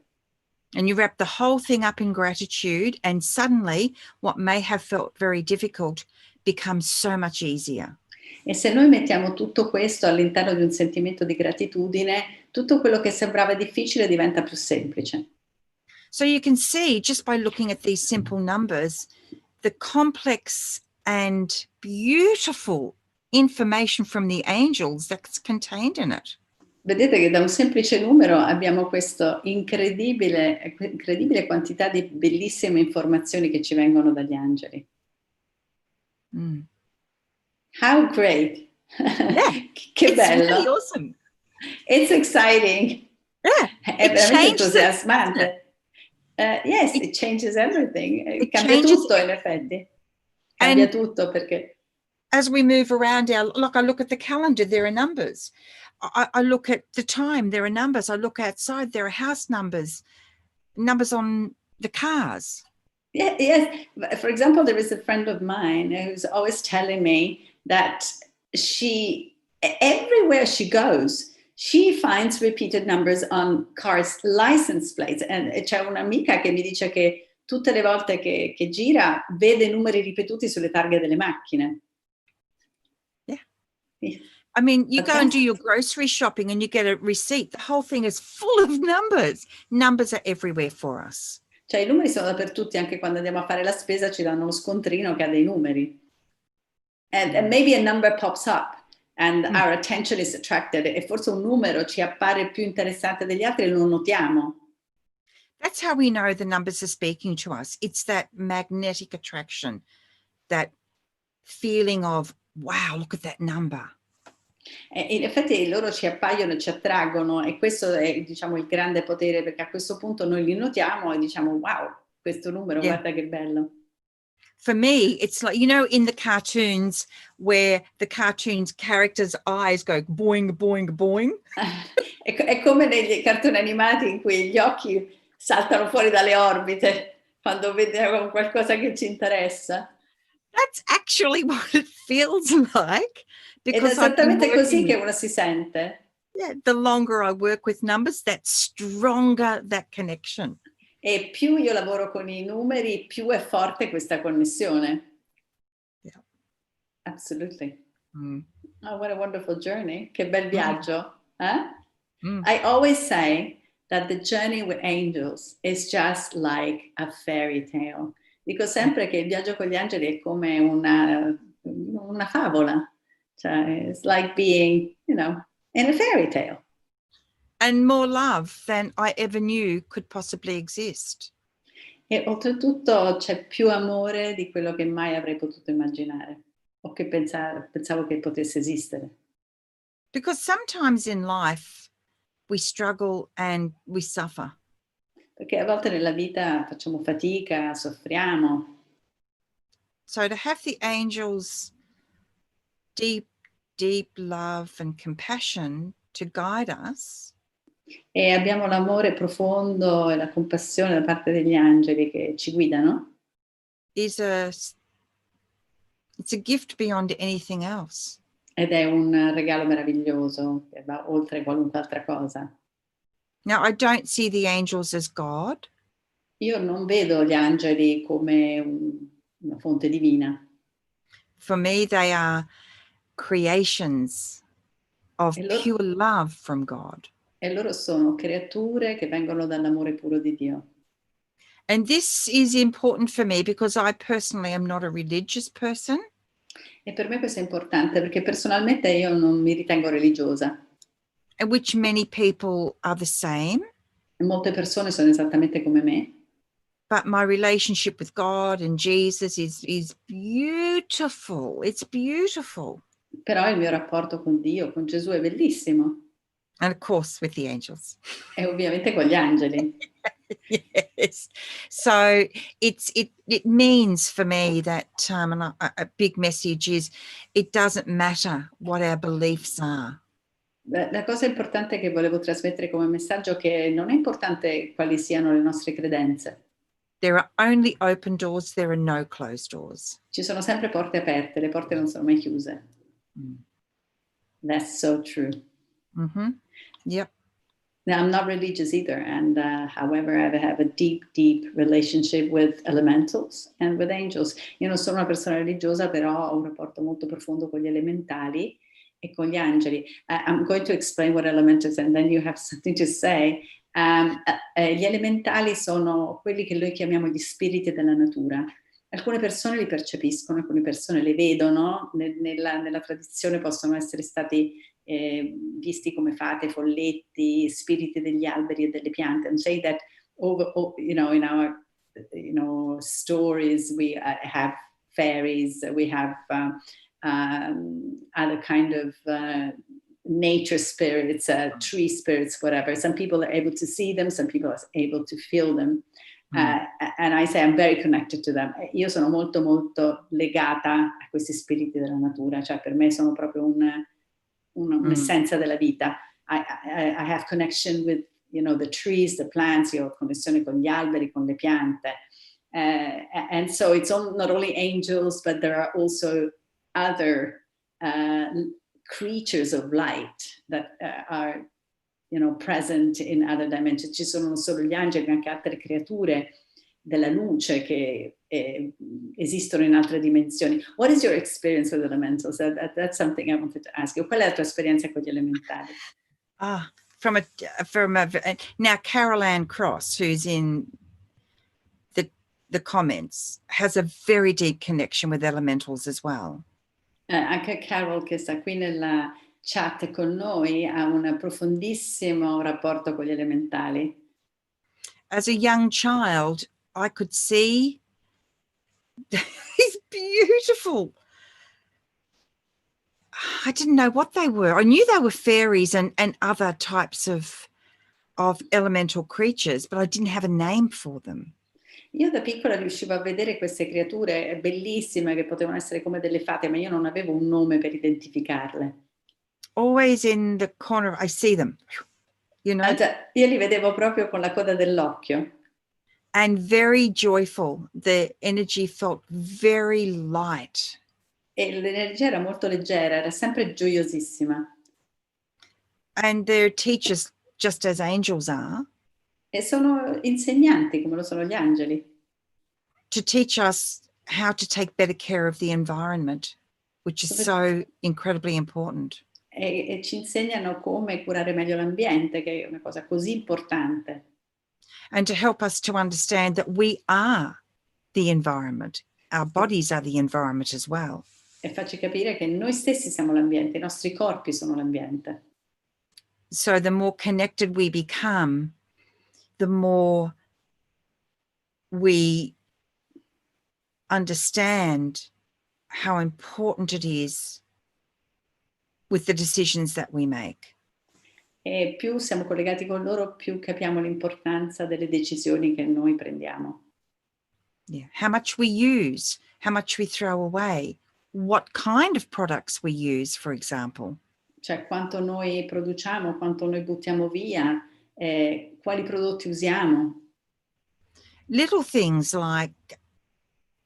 And you wrap the whole thing up in gratitude, and suddenly what may have felt very difficult becomes so much easier. E se noi mettiamo tutto questo all'interno di un sentimento di gratitudine, tutto quello che sembrava difficile diventa più semplice. So you can see, just by looking at these simple numbers, the complex and beautiful information from the angels that's contained in it. Vedete che da un semplice numero abbiamo questa incredibile quantità di bellissime informazioni che ci vengono dagli angeli. Mm. How great! Yeah, Che it's bello! really awesome. It's exciting! Yeah, È veramente entusiasmante. Yes, it changes everything. Cambia tutto in effetti. Cambia tutto perché... As we move around I look at the calendar, there are numbers. I look at the time, there are numbers. I look outside, there are house numbers on the cars. Yeah, yes. For example, there is a friend of mine who's always telling me that everywhere she goes, she finds repeated numbers on cars' license plates. E c'è un'amica che mi dice che tutte le volte che gira vede numeri ripetuti sulle targhe delle macchine. I mean, you go and do Fantastic. your grocery shopping and you get a receipt. The whole thing is full of numbers. Numbers are everywhere for us. Cioè i numeri sono dappertutto, anche quando andiamo a fare la spesa ci danno lo scontrino che ha dei numeri. And maybe a number pops up and our attention is attracted, e forse un numero ci appare più interessante degli altri e lo notiamo. That's how we know the numbers are speaking to us. It's that magnetic attraction, that feeling of, wow, look at that number. In effetti loro ci appaiono e ci attraggono, e questo è, diciamo, il grande potere, perché a questo punto noi li notiamo e diciamo wow, questo numero, guarda che bello. For me, it's like, you know, in the cartoons where the cartoons characters' eyes go boing, boing, boing. È come negli cartoni animati in cui gli occhi saltano fuori dalle orbite quando vediamo qualcosa che ci interessa. That's actually what it feels like. Ed è Because I've been esattamente così che working, uno si sente. yeah, the longer I work with numbers, that stronger that connection. E più io lavoro con i numeri, più è forte questa connessione. Yeah. Absolutely. Mm. Oh, what a wonderful journey. Che bel viaggio. Mm. I always say that the journey with angels is just like a fairy tale. Dico sempre che il viaggio con gli angeli è come una favola. Cioè, it's like being, you know, in a fairy tale. And more love than I ever knew could possibly exist. E oltretutto c'è più amore di quello che mai avrei potuto immaginare o che pensavo che potesse esistere. Because sometimes in life we struggle and we suffer. Perché a volte nella vita facciamo fatica, soffriamo. So to have the angels' deep, deep love and compassion to guide us. E abbiamo l'amore profondo e la compassione da parte degli angeli che ci guidano. It's a gift beyond anything else. Ed è un regalo meraviglioso che va oltre qualunque altra cosa. Now, I don't see the angels as God. Io non vedo gli angeli come una fonte divina. For me, they are creations of pure love from God. E loro sono creature che vengono dall'amore puro di Dio. And this is important for me because I personally am not a religious person. E per me questo è importante perché personalmente io non mi ritengo religiosa. And which many people are the same. E molte persone sono esattamente come me. But my relationship with God and Jesus is beautiful. It's beautiful. Però il mio rapporto con Dio, con Gesù è bellissimo. And of course with the angels. E ovviamente con gli angeli. Yes. So it means for me that a big message is it doesn't matter what our beliefs are. La cosa importante che volevo trasmettere come messaggio è che non è importante quali siano le nostre credenze. There are only open doors, there are no closed doors. Ci sono sempre porte aperte, le porte non sono mai chiuse. That's so true. Mm-hmm. Yep. Now, I'm not religious either, and however, I have a deep, deep relationship with elementals and with angels. Io non sono una persona religiosa, però ho un rapporto molto profondo con gli elementali e con gli angeli. I'm going to explain what elementals and then you have something to say. Gli elementali sono quelli che noi chiamiamo gli spiriti della natura. Alcune persone li percepiscono, alcune persone le vedono, nella tradizione possono essere stati visti come fate, folletti, spiriti degli alberi e delle piante. And say that in our stories we have fairies, we have other kind of nature spirits, tree spirits, whatever. Some people are able to see them, some people are able to feel them. And I say I'm very connected to them. Io sono molto molto legata a questi spiriti della natura, cioè per me sono proprio un'essenza della vita. I have connection with, the trees, the plants. Io ho connessione con gli alberi, con le piante. And so it's not only angels, but there are also other creatures of light that are present in other dimensions. Ci sono non solo gli angeli, ma anche altre creature della luce che esistono in altre dimensioni. What is your experience with elementals? That's something I wanted to ask you. Qual è la tua esperienza con gli elementali? Now Carol Ann Cross, who's in the comments, has a very deep connection with elementals as well. Anche Carol, che sta qui nella chat con noi, ha un profondissimo rapporto con gli elementali. As a young child, I could see these beautiful, I didn't know what they were. I knew they were fairies and other types of elemental creatures, but I didn't have a name for them. Io da piccola riuscivo a vedere queste creature bellissime che potevano essere come delle fate, ma io non avevo un nome per identificarle. Always in the corner, I see them, you know? Io li vedevo proprio con la coda dell'occhio. And very joyful. The energy felt very light. E l'energia era molto leggera, era sempre gioiosissima. And they're teachers just as angels are. E sono insegnanti come lo sono gli angeli. To teach us how to take better care of the environment, which is so incredibly important. E ci insegnano come curare meglio l'ambiente, che è una cosa così importante. And to help us to understand that we are the environment. Our bodies are the environment as well. E farci capire che noi stessi siamo l'ambiente, i nostri corpi sono l'ambiente. So the more connected we become, the more we understand how important it is with the decisions that we make. E più siamo collegati con loro, più capiamo l'importanza delle decisioni che noi prendiamo. Yeah. How much we use, how much we throw away, what kind of products we use, for example. Cioè quanto noi produciamo, quanto noi buttiamo via, quali prodotti usiamo. Little things like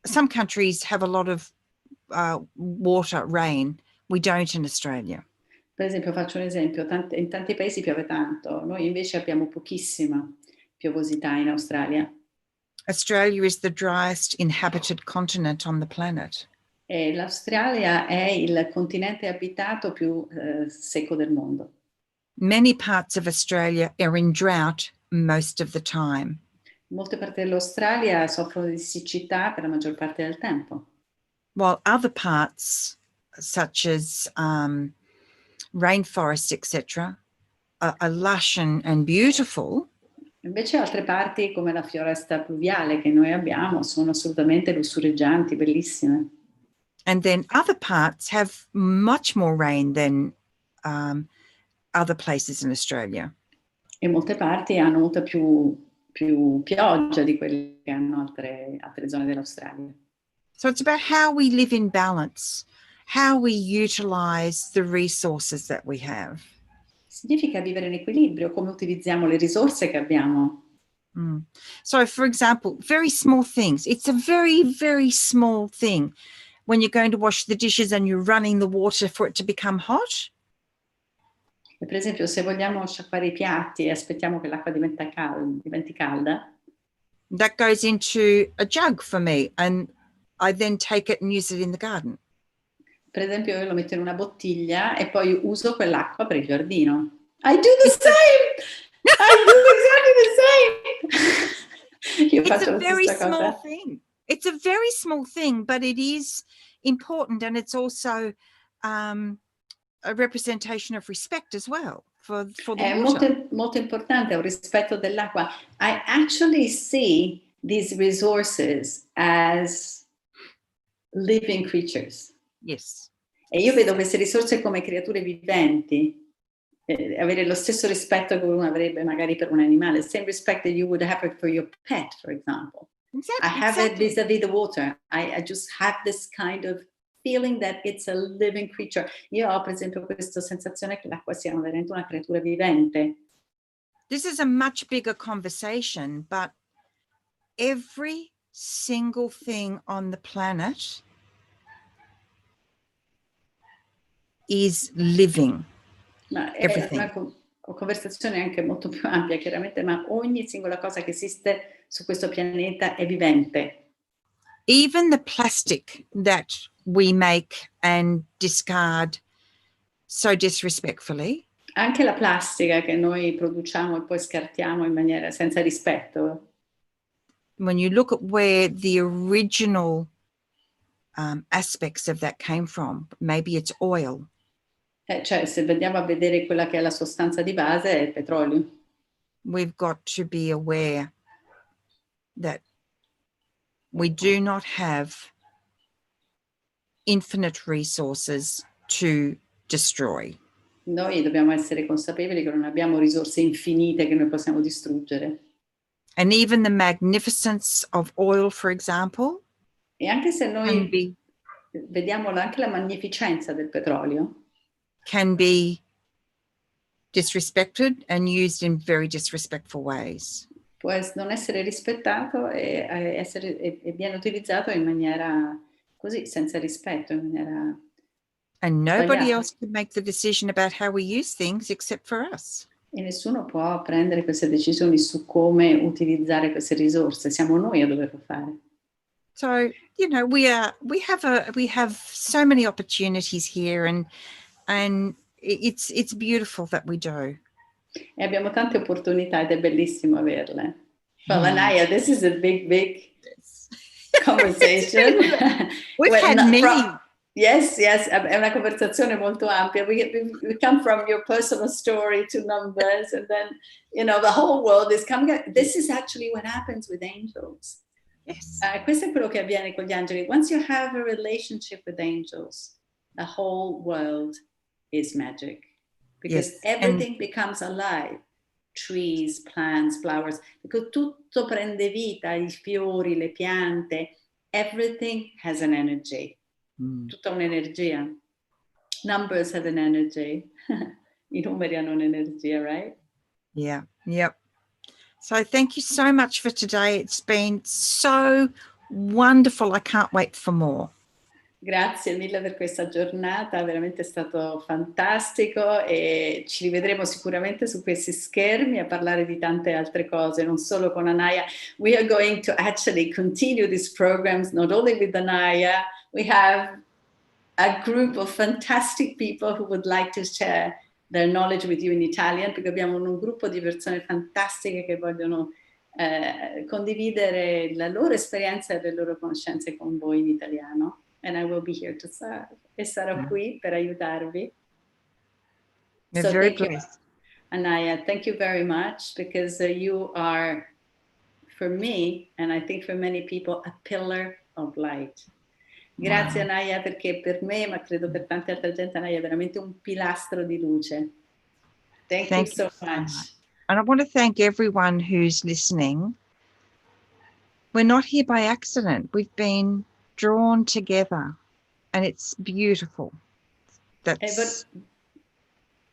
some countries have a lot of water, rain. We don't in Australia. Per esempio, faccio un esempio, in tanti paesi piove tanto, noi invece abbiamo pochissima piovosità in Australia. Australia is the driest inhabited continent on the planet. E l'Australia è il continente abitato più secco del mondo. Many parts of Australia are in drought most of the time. Molte parti dell'Australia soffrono di siccità per la maggior parte del tempo. While other parts, such as rainforests, etc., are lush and beautiful. Invece altre parti, come la foresta pluviale che noi abbiamo, sono assolutamente lussureggianti, bellissime. And then other parts have much more rain than other places in Australia. E molte parti hanno molta più pioggia di quelle che hanno altre zone dell'Australia. So it's about how we live in balance, how we utilize the resources that we have. Significa vivere in equilibrio, come utilizziamo le risorse che abbiamo. So, for example, very small things. It's a very, very small thing. When you're going to wash the dishes and you're running the water for it to become hot. E per esempio, se vogliamo sciacquare i piatti e aspettiamo che l'acqua diventi calda. That goes into a jug for me, and I then take it and use it in the garden. Per esempio, io lo metto in una bottiglia e poi uso quell'acqua per il giardino. I do the same! I do exactly the same! Io It's faccio a la very stessa small cosa. thing. It's a very small thing, but it is important, and it's also a representation of respect as well for the water. È molto importante, è un rispetto dell'acqua. I actually see these resources as living creatures. Yes. E io vedo queste risorse come creature viventi, avere lo stesso rispetto che uno avrebbe magari per un animale, the same respect that you would have for your pet, for example. Exactly. I have it vis-a-vis the water. I just have this kind of feeling that it's a living creature. Io ho per esempio questa sensazione che l'acqua sia veramente una creatura vivente. This is a much bigger conversation, but every single thing on the planet is living. Ma è Everything. conversazione anche molto più ampia, chiaramente, ma ogni singola cosa che esiste su questo pianeta è vivente. Even the plastic that we make and discard so disrespectfully. Anche la plastica che noi produciamo e poi scartiamo in maniera senza rispetto. When you look at where the original aspects of that came from, maybe it's oil. Cioè, se andiamo a vedere quella che è la sostanza di base, è il petrolio. We've got to be aware that we do not have infinite resources to destroy. Noi dobbiamo essere consapevoli che non abbiamo risorse infinite che noi possiamo distruggere. And even the magnificence of oil, for example, E anche se noi vediamo anche la magnificenza del petrolio, can be disrespected and used in very disrespectful ways. può non essere rispettato e viene utilizzato in maniera così, senza rispetto, in maniera and nobody sbagliata. else can make the decision about how we use things except for us. E nessuno può prendere queste decisioni su come utilizzare queste risorse, siamo noi a doverlo fare. So, you know, we have so many opportunities here, and it's beautiful that we do. E abbiamo tante opportunità ed è bellissimo averle. Well, Anayah, this is a big conversation. We've had many. Yes, è una conversazione molto ampia. We come from your personal story to numbers, and then, you know, the whole world is coming. This is actually what happens with angels. Yes. Questo è quello che avviene con gli angeli. Once you have a relationship with angels, the whole world is magic. Because everything becomes alive. Trees, plants, flowers. Perché tutto prende vita, i fiori, le piante. Everything has an energy. Tutta un'energia. Numbers have an energy. I numeri hanno un'energia, right? Yeah, yep. So thank you so much for today. It's been so wonderful. I can't wait for more. Grazie mille per questa giornata, veramente è stato fantastico e ci rivedremo sicuramente su questi schermi a parlare di tante altre cose, non solo con Anayah. We are going to actually continue these programs not only with Anayah, we have a group of fantastic people who would like to share their knowledge with you in Italian, perché abbiamo un gruppo di persone fantastiche che vogliono condividere la loro esperienza e le loro conoscenze con voi in italiano. And I will be here to serve. E sarò qui per aiutarvi. We're very blessed. Anayah, thank you very much, because you are, for me, and I think for many people, a pillar of light. Grazie Anayah, perché per me, ma credo per tanta altra gente, Anayah è veramente un pilastro di luce. Thank you so much. And I want to thank everyone who's listening. We're not here by accident. We've been drawn together, and it's beautiful.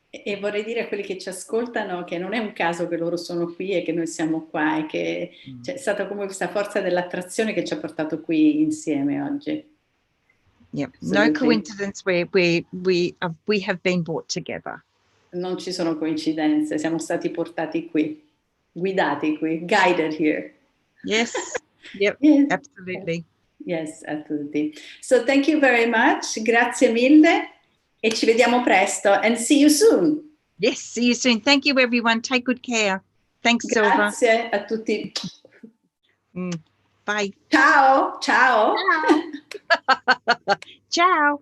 E vorrei dire a quelli che ci ascoltano che non è un caso che loro sono qui e che noi siamo qua, e che c'è stata come questa forza dell'attrazione che ci ha portato qui insieme oggi. Yep. No coincidence where we have been brought together. Non ci sono coincidenze, siamo stati portati qui, guidati qui, guided here. Yes. Yep. Yes. Absolutely. Yes, absolutely. So thank you very much. Grazie mille e ci vediamo presto, and see you soon. Yes, see you soon. Thank you everyone. Take good care. Thanks, Silva. Grazie a tutti. Bye. Ciao. Ciao. Ciao. Ciao.